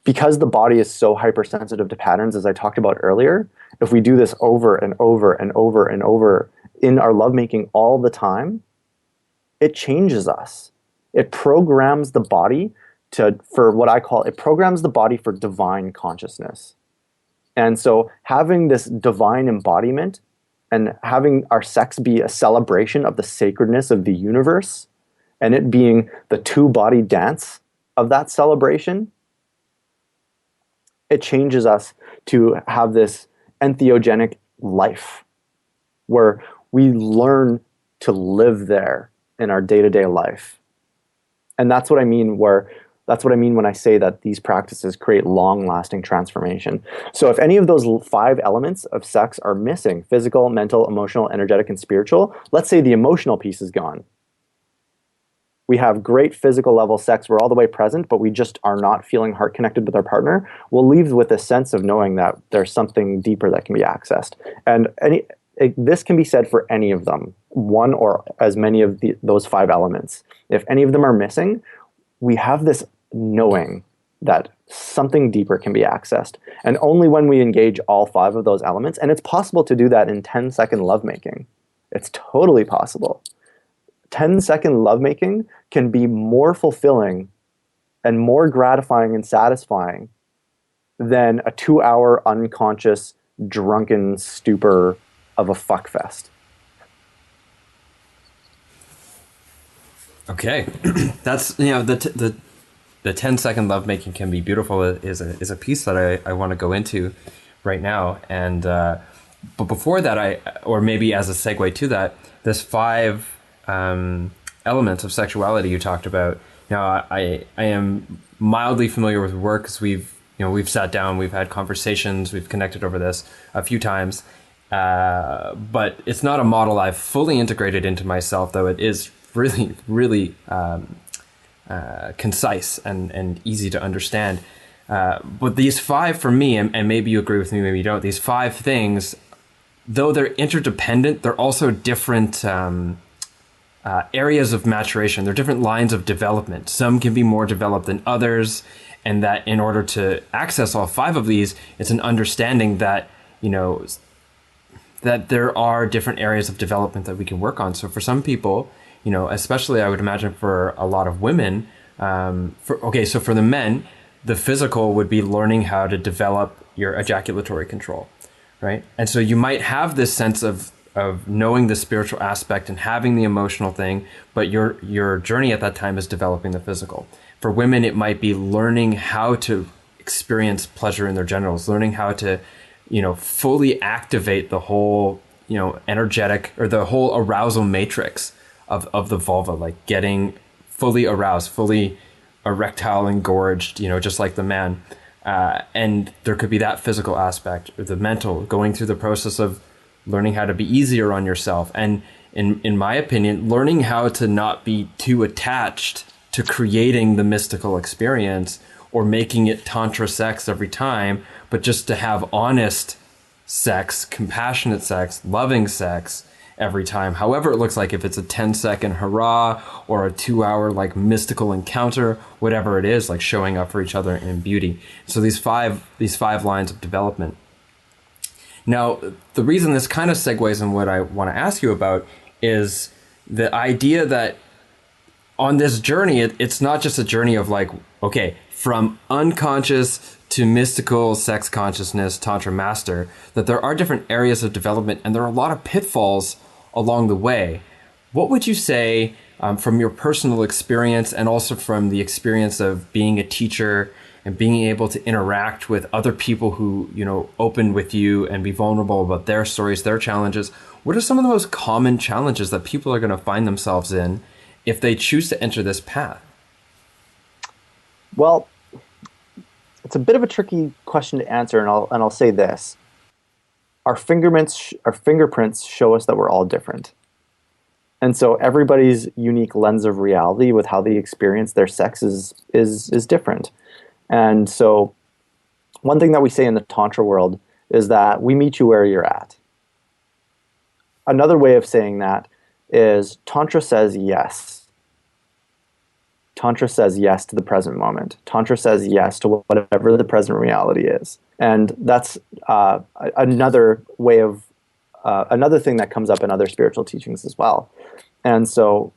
because the body is so hypersensitive to patterns, as I talked about earlier, if we do this over and over and over and over in our lovemaking all the time, it changes us. It programs the body for what I call, it programs the body for divine consciousness. And so having this divine embodiment and having our sex be a celebration of the sacredness of the universe, and it being the two-body dance of that celebration, it changes us to have this entheogenic life where we learn to live there in our day-to-day life. And that's what I mean when I say that these practices create long-lasting transformation. So if any of those 5 elements of sex are missing, physical, mental, emotional, energetic, and spiritual, let's say the emotional piece is gone. We have great physical level sex, we're all the way present, but we just are not feeling heart connected with our partner. We'll leave with a sense of knowing that there's something deeper that can be accessed. And this can be said for any of them, one or as many of those 5 elements. If any of them are missing, we have this knowing that something deeper can be accessed. And only when we engage all 5 of those elements, and it's possible to do that in 10-second lovemaking. It's totally possible. 10-second lovemaking can be more fulfilling and more gratifying and satisfying than a 2-hour unconscious, drunken stupor of a fuckfest. Okay, that's the 10-second lovemaking can be beautiful is a piece that I want to go into right now, and but before that, or maybe as a segue to that, this 5 elements of sexuality you talked about. Now, I am mildly familiar with work because we've sat down, we've had conversations, we've connected over this a few times, but it's not a model I've fully integrated into myself, though it is really, really concise and easy to understand. But these 5 for me, and maybe you agree with me, maybe you don't, these 5 things, though they're interdependent, they're also different areas of maturation. They're different lines of development. Some can be more developed than others, and that in order to access all 5 of these, it's an understanding that, that there are different areas of development that we can work on. So for some people, especially I would imagine for a lot of women, so for the men, the physical would be learning how to develop your ejaculatory control, right? And so you might have this sense of knowing the spiritual aspect and having the emotional thing, but your journey at that time is developing the physical. For women, it might be learning how to experience pleasure in their genitals, learning how to, fully activate the whole, energetic or the whole arousal matrix of the vulva, like getting fully aroused, fully erectile engorged, just like the man. And there could be that physical aspect, or the mental, going through the process of learning how to be easier on yourself. And in my opinion, learning how to not be too attached to creating the mystical experience or making it Tantra sex every time, but just to have honest sex, compassionate sex, loving sex every time, however it looks like, if it's a 10-second hurrah or a 2-hour like mystical encounter, whatever it is, like showing up for each other in beauty. So these five lines of development. Now, the reason this kind of segues in what I want to ask you about is the idea that on this journey, it's not just a journey of like, okay, from unconscious to mystical sex consciousness, Tantra master, that there are different areas of development and there are a lot of pitfalls along the way. What would you say from your personal experience and also from the experience of being a teacher and being able to interact with other people who, open with you and be vulnerable about their stories, their challenges, what are some of the most common challenges that people are going to find themselves in if they choose to enter this path? Well, it's a bit of a tricky question to answer, and I'll say this. Our fingerprints show us that we're all different. And so everybody's unique lens of reality with how they experience their sex is different. And so one thing that we say in the Tantra world is that we meet you where you're at. Another way of saying that is Tantra says yes. Tantra says yes to the present moment. Tantra says yes to whatever the present reality is. And that's another way of, another thing that comes up in other spiritual teachings as well. And so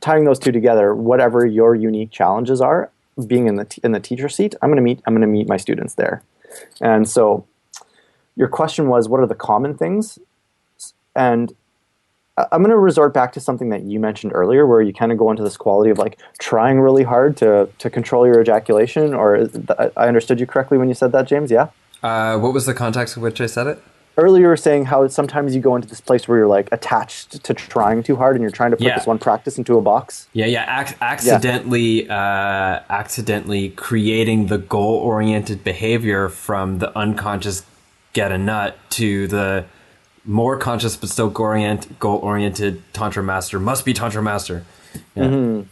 tying those two together, whatever your unique challenges are, being in the teacher seat, I'm going to meet my students there. And so your question was, what are the common things? And I'm going to resort back to something that you mentioned earlier, where you kind of go into this quality of like trying really hard to control your ejaculation. Or I understood you correctly when you said that, James? Yeah. What was the context in which I said it? Earlier, you were saying how sometimes you go into this place where you're like attached to trying too hard, and you're trying to put this one practice into a box. Accidentally creating the goal-oriented behavior from the unconscious get a nut to the more conscious but still goal-oriented Tantra master must be Tantra master. Yeah. Mm-hmm.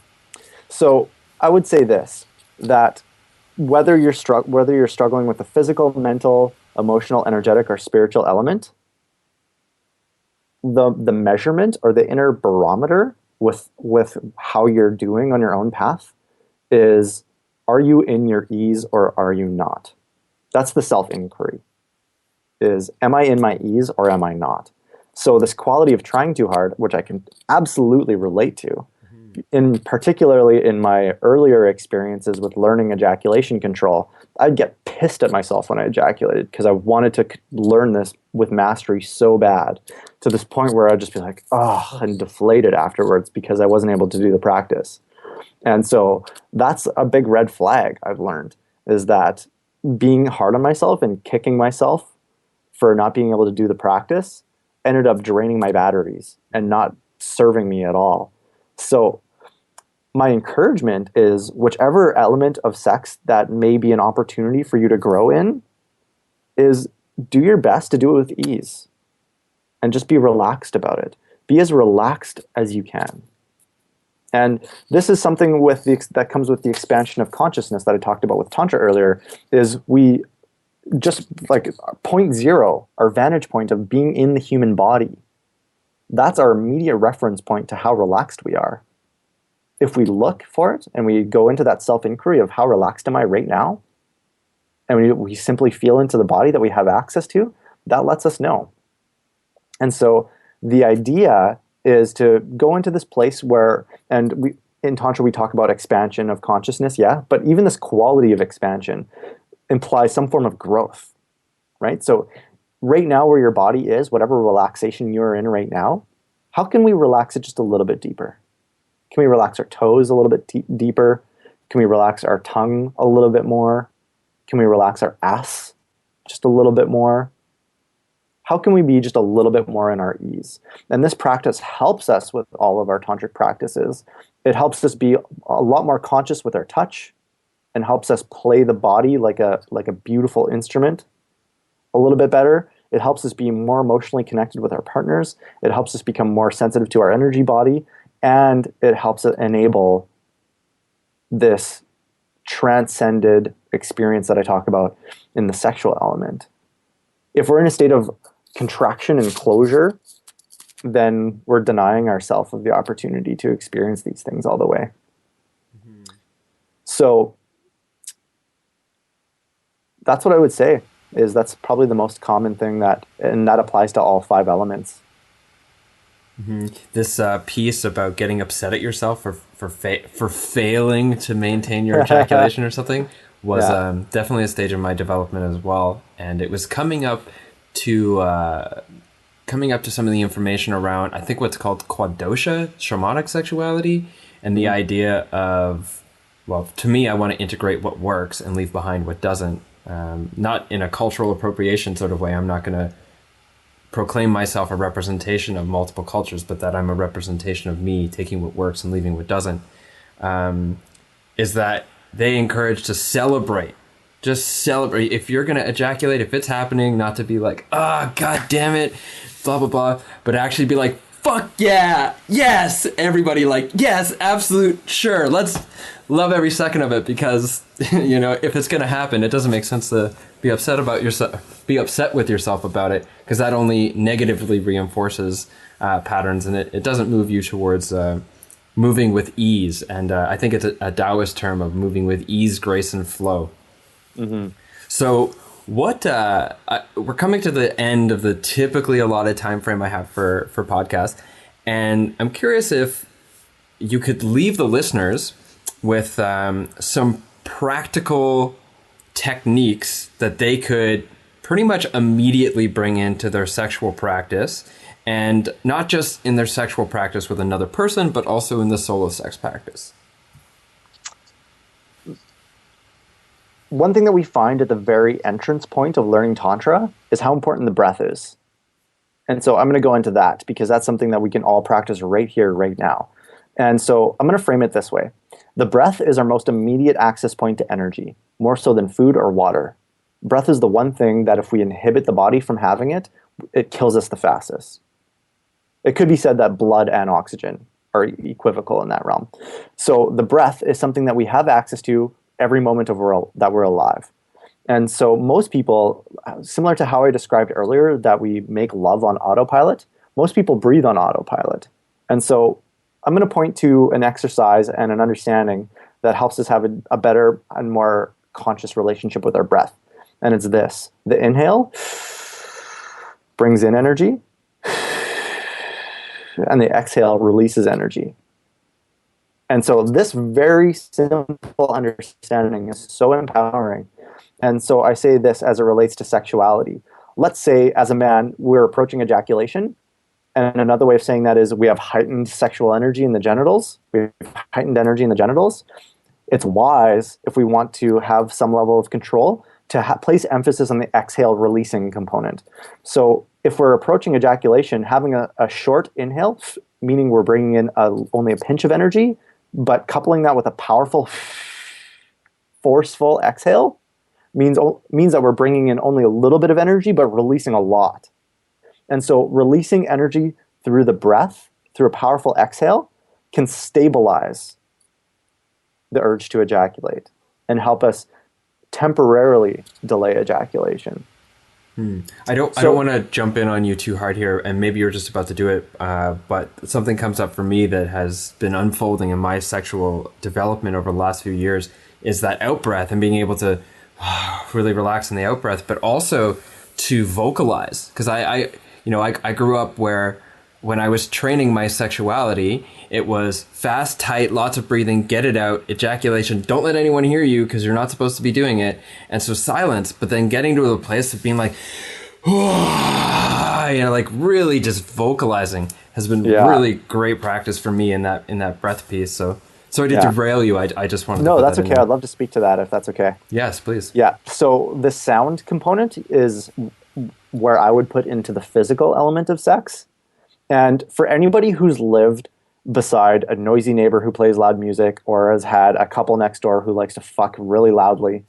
So I would say this, that whether you're struggling with the physical, mental, emotional, energetic, or spiritual element, the measurement or the inner barometer with how you're doing on your own path is, are you in your ease or are you not? That's the self-inquiry. Is, am I in my ease or am I not? So this quality of trying too hard, which I can absolutely relate to, particularly in my earlier experiences with learning ejaculation control, I'd get pissed at myself when I ejaculated because I wanted to learn this with mastery so bad, to this point where I'd just be like, oh, and deflated afterwards because I wasn't able to do the practice. And so that's a big red flag I've learned, is that being hard on myself and kicking myself for not being able to do the practice ended up draining my batteries and not serving me at all. So my encouragement is, whichever element of sex that may be an opportunity for you to grow in, is do your best to do it with ease and just be relaxed about it. Be as relaxed as you can. And this is something that comes with the expansion of consciousness that I talked about with Tantra earlier, is we just like point zero, our vantage point of being in the human body. That's our immediate reference point to how relaxed we are. If we look for it and we go into that self-inquiry of how relaxed am I right now, and we simply feel into the body that we have access to, that lets us know. And so the idea is to go into this place where, and in Tantra we talk about expansion of consciousness, but even this quality of expansion implies some form of growth, right? So right now where your body is, whatever relaxation you're in right now, how can we relax it just a little bit deeper? Can we relax our toes a little bit deeper? Can we relax our tongue a little bit more? Can we relax our ass just a little bit more? How can we be just a little bit more in our ease? And this practice helps us with all of our tantric practices. It helps us be a lot more conscious with our touch and helps us play the body like a beautiful instrument a little bit better. It helps us be more emotionally connected with our partners. It helps us become more sensitive to our energy body. And it helps enable this transcended experience that I talk about in the sexual element. If we're in a state of contraction and closure, then we're denying ourselves of the opportunity to experience these things all the way. Mm-hmm. So that's what I would say, is that's probably the most common thing and that applies to all 5 elements. Mm-hmm. This piece about getting upset at yourself for failing to maintain your ejaculation or something was definitely a stage of my development as well, and it was coming up to coming up to some of the information around, I think what's called quadosha, shamanic sexuality, and the idea of, well, to me, I want to integrate what works and leave behind what doesn't. Not in a cultural appropriation sort of way. I'm not going to proclaim myself a representation of multiple cultures, but that I'm a representation of me taking what works and leaving what doesn't. Is that they encourage to celebrate. Just celebrate. If you're going to ejaculate, if it's happening, not to be like, God damn it, blah, blah, blah, but actually be like, fuck yeah, yes, everybody like, yes, absolute, sure, let's love every second of it, because, you know, if it's going to happen, it doesn't make sense to be upset about yourself, be upset with yourself about it, because that only negatively reinforces patterns, and it doesn't move you towards moving with ease. And I think it's a Taoist term of moving with ease, grace, and flow. Mm-hmm. So what we're coming to the end of the typically allotted time frame I have for podcasts, and I'm curious if you could leave the listeners with some practical techniques that they could pretty much immediately bring into their sexual practice, and not just in their sexual practice with another person, but also in the solo sex practice. One thing that we find at the very entrance point of learning Tantra is how important the breath is. And so I'm going to go into that because that's something that we can all practice right here, right now. And so I'm going to frame it this way. The breath is our most immediate access point to energy, more so than food or water. Breath is the one thing that if we inhibit the body from having it, it kills us the fastest. It could be said that blood and oxygen are equivocal in that realm. So the breath is something that we have access to every moment that we're alive. And so most people, similar to how I described earlier, that we make love on autopilot, most people breathe on autopilot. And so I'm going to point to an exercise and an understanding that helps us have a better and more conscious relationship with our breath. And it's this. The inhale brings in energy, and the exhale releases energy. And so this very simple understanding is so empowering. And so I say this as it relates to sexuality. Let's say as a man, we're approaching ejaculation. And another way of saying that is we have heightened sexual energy in the genitals. We have heightened energy in the genitals. It's wise, if we want to have some level of control, to place emphasis on the exhale releasing component. So if we're approaching ejaculation, having a short inhale, meaning we're bringing in only a pinch of energy, but coupling that with a powerful, forceful exhale means that we're bringing in only a little bit of energy, but releasing a lot. And so releasing energy through the breath, through a powerful exhale, can stabilize the urge to ejaculate and help us temporarily delay ejaculation. I don't want to jump in on you too hard here, and maybe you're just about to do it, but something comes up for me that has been unfolding in my sexual development over the last few years is that out-breath and being able to really relax in the out-breath, but also to vocalize. Because I grew up where when I was training my sexuality, it was fast, tight, lots of breathing, get it out, ejaculation, don't let anyone hear you because you're not supposed to be doing it. And so silence, but then getting to the place of being like, like really just vocalizing has been really great practice for me in that breath piece. So sorry to derail you. I just wanted to No, put that's that in okay. there. I'd love to speak to that if that's okay. Yes, please. Yeah. So the sound component is where I would put into the physical element of sex. And for anybody who's lived beside a noisy neighbor who plays loud music or has had a couple next door who likes to fuck really loudly,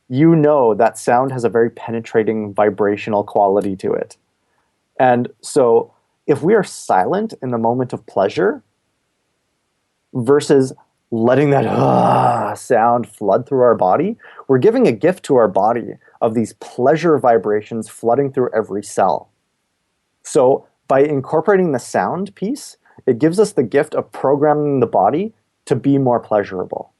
you know that sound has a very penetrating vibrational quality to it. And so if we are silent in the moment of pleasure versus letting that sound flood through our body, we're giving a gift to our body of these pleasure vibrations flooding through every cell. So by incorporating the sound piece, it gives us the gift of programming the body to be more pleasurable.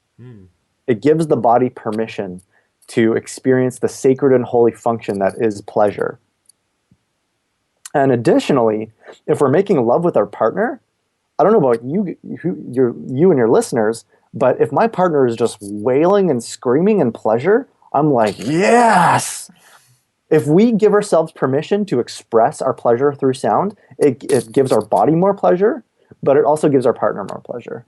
It gives the body permission to experience the sacred and holy function that is pleasure. And additionally, if we're making love with our partner, I don't know about you and your listeners, but if my partner is just wailing and screaming in pleasure, I'm like, yes! if we give ourselves permission to express our pleasure through sound, it gives our body more pleasure, but it also gives our partner more pleasure.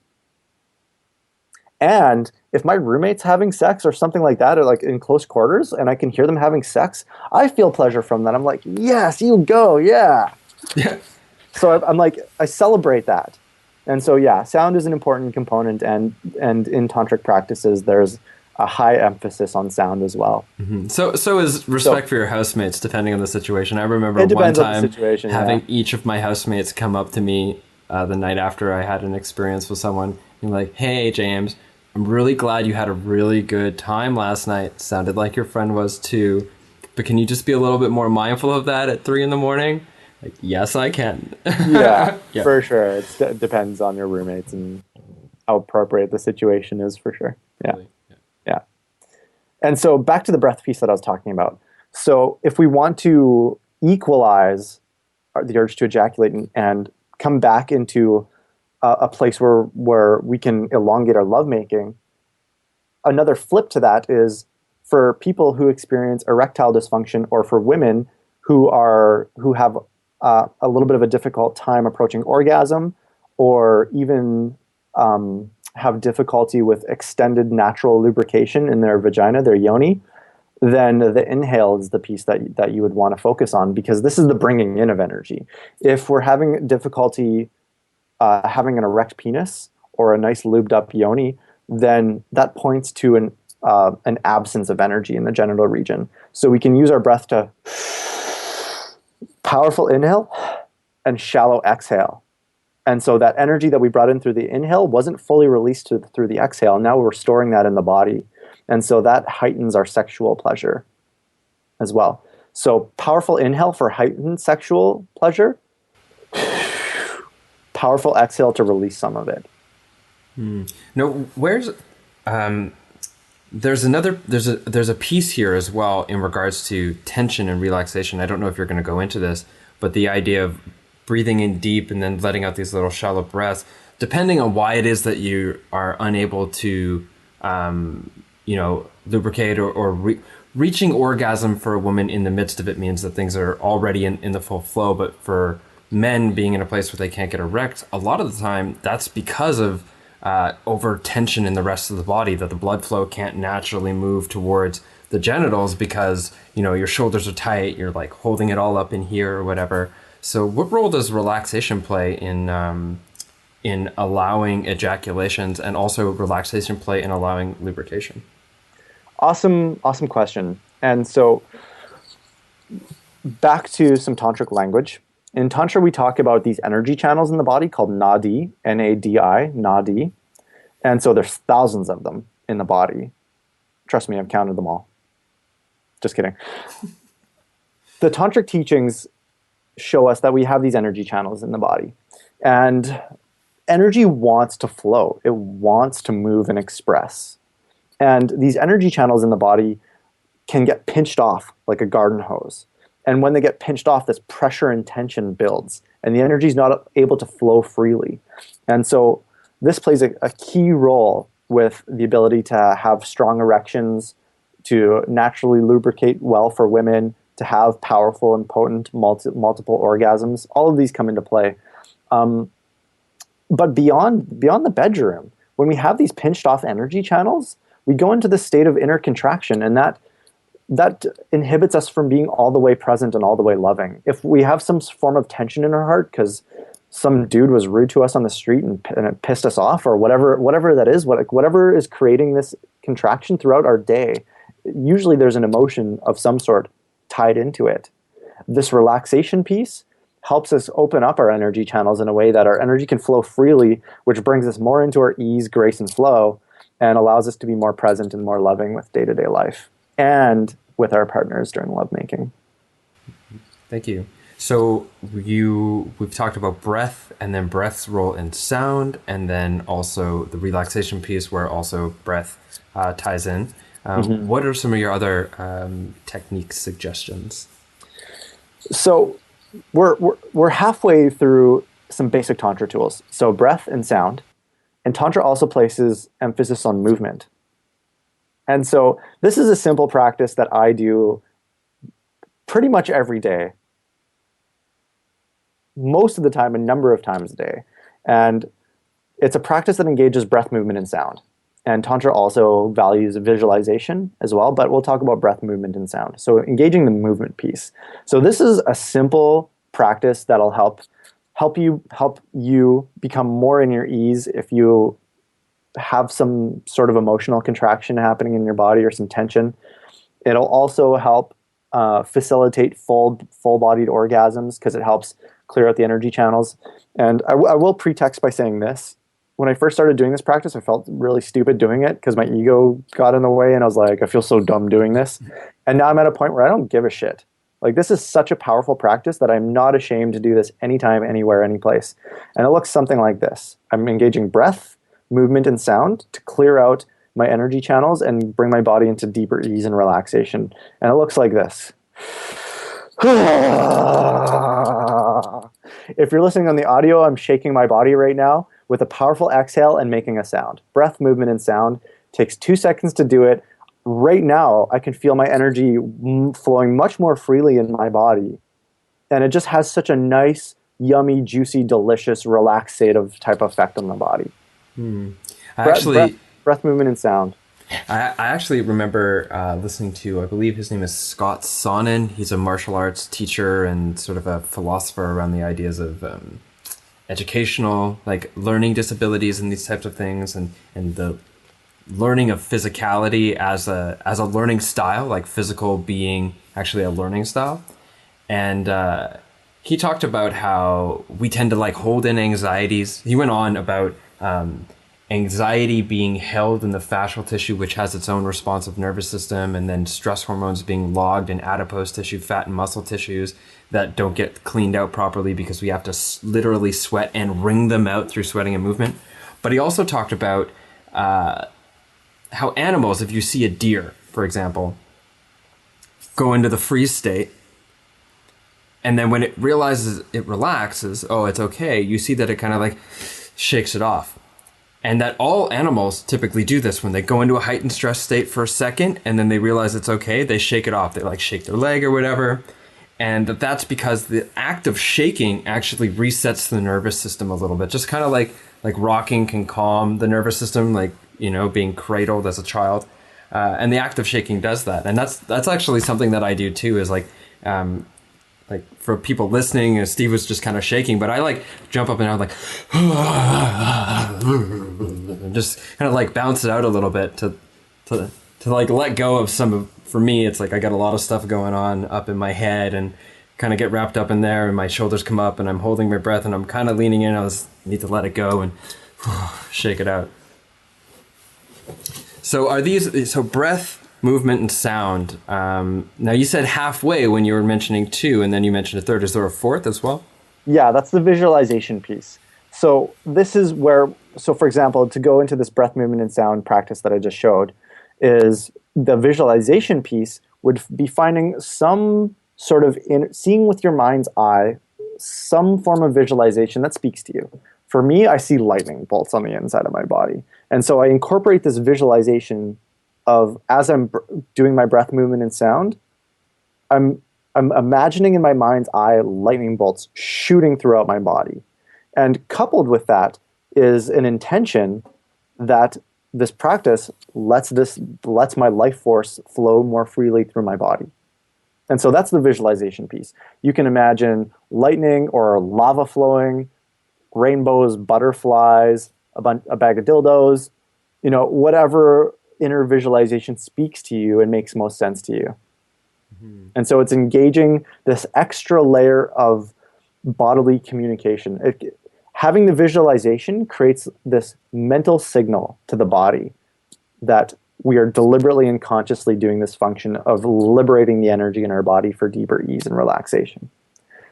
And if my roommate's having sex or something like that, or like in close quarters, and I can hear them having sex, I feel pleasure from that. I'm like, yes, you go, yeah. Yeah. So I'm like, I celebrate that. And so, yeah, sound is an important component, and in tantric practices, there's a high emphasis on sound as well. So is respect for your housemates, depending on the situation. I remember It one depends on the time situation, having yeah. each of my housemates come up to me the night after I had an experience with someone and like, "Hey, James, I'm really glad you had a really good time last night. Sounded like your friend was too. But can you just be a little bit more mindful of that at 3 a.m?" Like, yes, I can. Yeah, Yeah. for sure. It depends on your roommates and how appropriate the situation is, for sure. Yeah, Totally. Yeah. yeah. And so back to the breath piece that I was talking about. So if we want to equalize the urge to ejaculate and come back into a place where we can elongate our lovemaking, another flip to that is for people who experience erectile dysfunction, or for women who have a little bit of a difficult time approaching orgasm, or even have difficulty with extended natural lubrication in their vagina, their yoni, then the inhale is the piece that you would want to focus on, because this is the bringing in of energy. If we're having difficulty having an erect penis or a nice lubed up yoni, then that points to an absence of energy in the genital region. So we can use our breath to powerful inhale and shallow exhale. And so that energy that we brought in through the inhale wasn't fully released through the exhale. Now we're storing that in the body. And so that heightens our sexual pleasure as well. So powerful inhale for heightened sexual pleasure, powerful exhale to release some of it. No, there's a piece here as well in regards to tension and relaxation. I don't know if you're going to go into this, but the idea of breathing in deep and then letting out these little shallow breaths, depending on why it is that you are unable to, lubricate or reaching orgasm for a woman in the midst of it means that things are already in the full flow. But for men being in a place where they can't get erect, a lot of the time that's because of over tension in the rest of the body, that the blood flow can't naturally move towards the genitals because, your shoulders are tight, you're like holding it all up in here or whatever. So what role does relaxation play in allowing ejaculations, and also relaxation play in allowing lubrication? Awesome question. And so back to some tantric language. In Tantra, we talk about these energy channels in the body called nadi, N-A-D-I, nadi. And so there's thousands of them in the body. Trust me, I've counted them all. Just kidding. The tantric teachings show us that we have these energy channels in the body. And energy wants to flow. It wants to move and express. And these energy channels in the body can get pinched off like a garden hose. And when they get pinched off, this pressure and tension builds, and the energy is not able to flow freely. And so this plays a key role with the ability to have strong erections, to naturally lubricate well for women, to have powerful and potent multiple orgasms. All of these come into play. But beyond the bedroom, when we have these pinched off energy channels, we go into this state of inner contraction, and that inhibits us from being all the way present and all the way loving. If we have some form of tension in our heart because some dude was rude to us on the street and it pissed us off, or whatever that is, whatever is creating this contraction throughout our day, usually there's an emotion of some sort tied into it. This relaxation piece helps us open up our energy channels in a way that our energy can flow freely, which brings us more into our ease, grace, and flow, and allows us to be more present and more loving with day-to-day life and with our partners during lovemaking. Thank you. So we've talked about breath, and then breath's role in sound, and then also the relaxation piece where also breath ties in. What are some of your other technique suggestions? So we're halfway through some basic Tantra tools. So breath and sound. And Tantra also places emphasis on movement. And so this is a simple practice that I do pretty much every day, most of the time, a number of times a day. And it's a practice that engages breath, movement, and sound. And Tantra also values visualization as well, but we'll talk about breath, movement, and sound. So engaging the movement piece. So this is a simple practice that'll help you become more in your ease if you have some sort of emotional contraction happening in your body or some tension. It'll also help facilitate full-bodied orgasms because it helps clear out the energy channels. And I will pretext by saying this. When I first started doing this practice, I felt really stupid doing it because my ego got in the way and I was like, I feel so dumb doing this. And now I'm at a point where I don't give a shit. Like, this is such a powerful practice that I'm not ashamed to do this anytime, anywhere, any place. And it looks something like this. I'm engaging breath, movement, and sound to clear out my energy channels and bring my body into deeper ease and relaxation. And it looks like this. If you're listening on the audio, I'm shaking my body right now with a powerful exhale and making a sound. Breath, movement, and sound. Takes 2 seconds to do it. Right now, I can feel my energy flowing much more freely in my body. And it just has such a nice, yummy, juicy, delicious, relaxative type effect on the body. Breath, movement, and sound. I actually remember listening to, I believe his name is Scott Sonnen. He's a martial arts teacher and sort of a philosopher around the ideas of educational, like learning disabilities and these types of things, and the learning of physicality as a learning style, like physical being actually a learning style. And he talked about how we tend to like hold in anxieties. He went on about anxiety being held in the fascial tissue, which has its own responsive nervous system, and then stress hormones being logged in adipose tissue, fat and muscle tissues that don't get cleaned out properly because we have to literally sweat and wring them out through sweating and movement. But he also talked about how animals, if you see a deer, for example, go into the freeze state, and then when it realizes it relaxes, oh, it's okay, you see that it kind of like shakes it off. And that all animals typically do this when they go into a heightened stress state for a second, and then they realize it's okay, they shake it off. They like shake their leg or whatever. And that's because the act of shaking actually resets the nervous system a little bit. Just kind of like rocking can calm the nervous system, like, you know, being cradled as a child. And the act of shaking does that. And that's actually something that I do too, is like for people listening, Steve was just kind of shaking, but I like jump up and I'm like, and just kind of like bounce it out a little bit to like let go of some of, for me, it's like I got a lot of stuff going on up in my head and kind of get wrapped up in there, and my shoulders come up and I'm holding my breath and I'm kind of leaning in. I need to let it go and shake it out. So breath, movement, and sound. Now you said halfway when you were mentioning 2, and then you mentioned a third. Is there a 4th as well? Yeah, that's the visualization piece. So this is where, so for example, to go into this breath, movement, and sound practice that I just showed, is the visualization piece would be finding some sort of, seeing with your mind's eye, some form of visualization that speaks to you. For me, I see lightning bolts on the inside of my body. And so I incorporate this visualization of, as I'm doing my breath, movement, and sound, I'm imagining in my mind's eye lightning bolts shooting throughout my body. And coupled with that is an intention that this practice lets my life force flow more freely through my body. And so that's the visualization piece. You can imagine lightning or lava flowing, rainbows, butterflies, a bag of dildos, you know, whatever inner visualization speaks to you and makes most sense to you. Mm-hmm. And so it's engaging this extra layer of bodily communication. Having the visualization creates this mental signal to the body that we are deliberately and consciously doing this function of liberating the energy in our body for deeper ease and relaxation.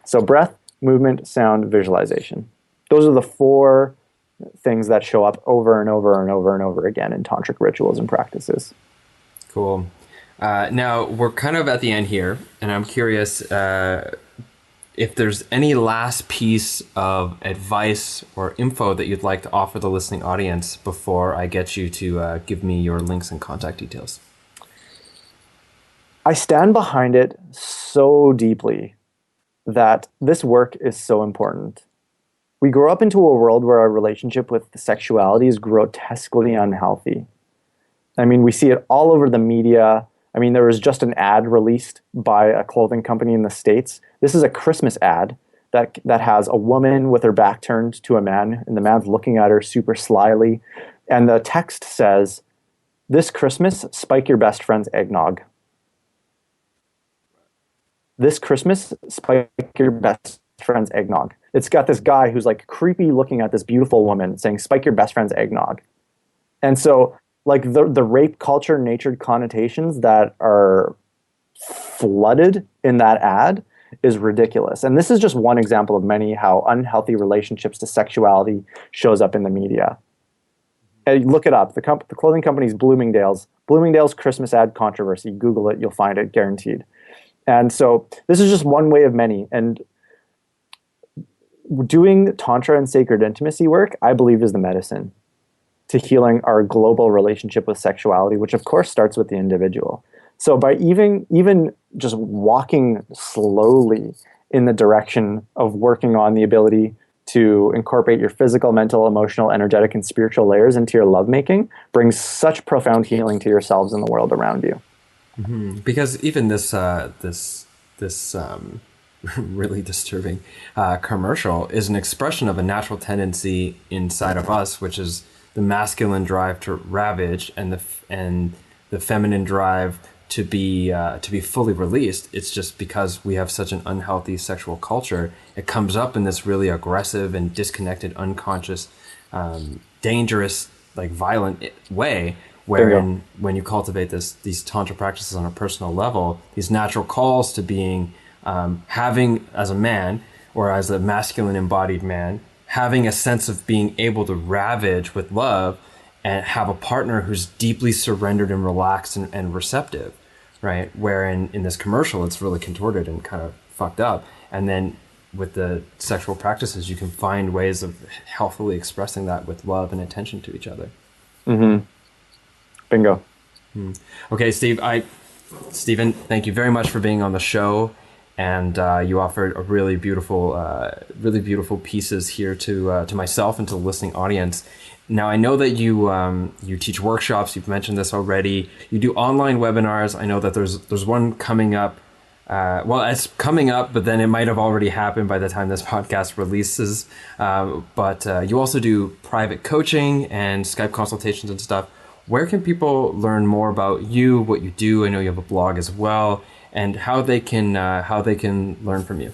So breath, movement, sound, visualization. Those are the 4 things that show up over and over and over and over again in tantric rituals and practices. Cool. Now, we're kind of at the end here, and I'm curious if there's any last piece of advice or info that you'd like to offer the listening audience before I get you to give me your links and contact details. I stand behind it so deeply that this work is so important. We grow up into a world where our relationship with sexuality is grotesquely unhealthy. I mean, we see it all over the media. I mean, there was just an ad released by a clothing company in the States. This is a Christmas ad that has a woman with her back turned to a man, and the man's looking at her super slyly. And the text says, "This Christmas, spike your best friend's eggnog." This Christmas, spike your best friend's eggnog. It's got this guy who's like creepy looking at this beautiful woman saying, "Spike your best friend's eggnog." And so, like the rape culture natured connotations that are flooded in that ad is ridiculous. And this is just one example of many how unhealthy relationships to sexuality shows up in the media. And look it up. The clothing company's Bloomingdale's Christmas ad controversy. Google it, you'll find it, guaranteed. And so this is just one way of many. And doing Tantra and sacred intimacy work, I believe, is the medicine to healing our global relationship with sexuality, which of course starts with the individual. So by even just walking slowly in the direction of working on the ability to incorporate your physical, mental, emotional, energetic, and spiritual layers into your lovemaking brings such profound healing to yourselves and the world around you. Mm-hmm. Because even this really disturbing commercial is an expression of a natural tendency inside of us, which is the masculine drive to ravage and the feminine drive to be fully released. It's just because we have such an unhealthy sexual culture, it comes up in this really aggressive and disconnected, unconscious, dangerous, like violent way. Wherein, when you cultivate these tantra practices on a personal level, these natural calls to being, having as a man or as a masculine embodied man, having a sense of being able to ravage with love and have a partner who's deeply surrendered and relaxed and receptive, right? Wherein in this commercial, it's really contorted and kind of fucked up. And then with the sexual practices, you can find ways of healthily expressing that with love and attention to each other. Mm-hmm. Bingo. Okay, Stephen, thank you very much for being on the show, and you offered a really beautiful pieces here to myself and to the listening audience. Now, I know that you teach workshops. You've mentioned this already. You do online webinars. I know that there's one coming up. Well, it's coming up, but then it might have already happened by the time this podcast releases. But you also do private coaching and Skype consultations and stuff. Where can people learn more about you, what you do? I know you have a blog as well, and how they can learn from you.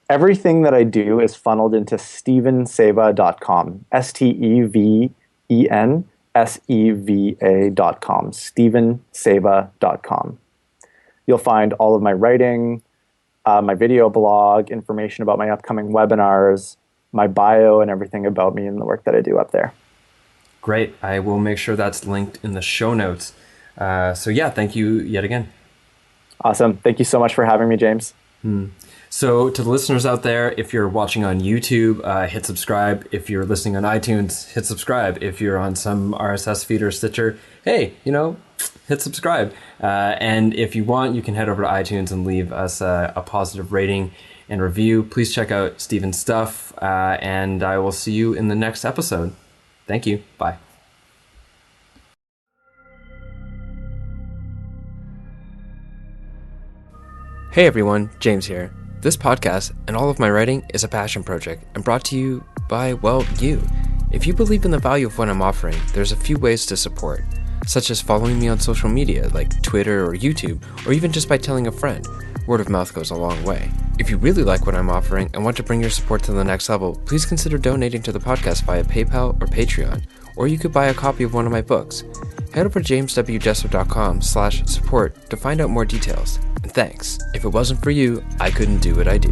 Everything that I do is funneled into stevenseva.com. STEVENSEVA.com. stevenseva.com. You'll find all of my writing, my video blog, information about my upcoming webinars, my bio, and everything about me and the work that I do up there. Great. I will make sure that's linked in the show notes. So yeah, thank you yet again. Awesome. Thank you so much for having me, James. So to the listeners out there, if you're watching on YouTube, hit subscribe. If you're listening on iTunes, hit subscribe. If you're on some RSS feed or Stitcher, hey, hit subscribe. And if you want, you can head over to iTunes and leave us a positive rating and review. Please check out Stephen's stuff, and I will see you in the next episode. Thank you. Bye. Hey everyone, James here. This podcast and all of my writing is a passion project and brought to you by, well, you. If you believe in the value of what I'm offering, there's a few ways to support, such as following me on social media like Twitter or YouTube, or even just by telling a friend. Word of mouth goes a long way. If you really like what I'm offering and want to bring your support to the next level, please consider donating to the podcast via PayPal or Patreon, or you could buy a copy of one of my books. Head over to jameswjessup.com/support to find out more details. And thanks. If it wasn't for you, I couldn't do what I do.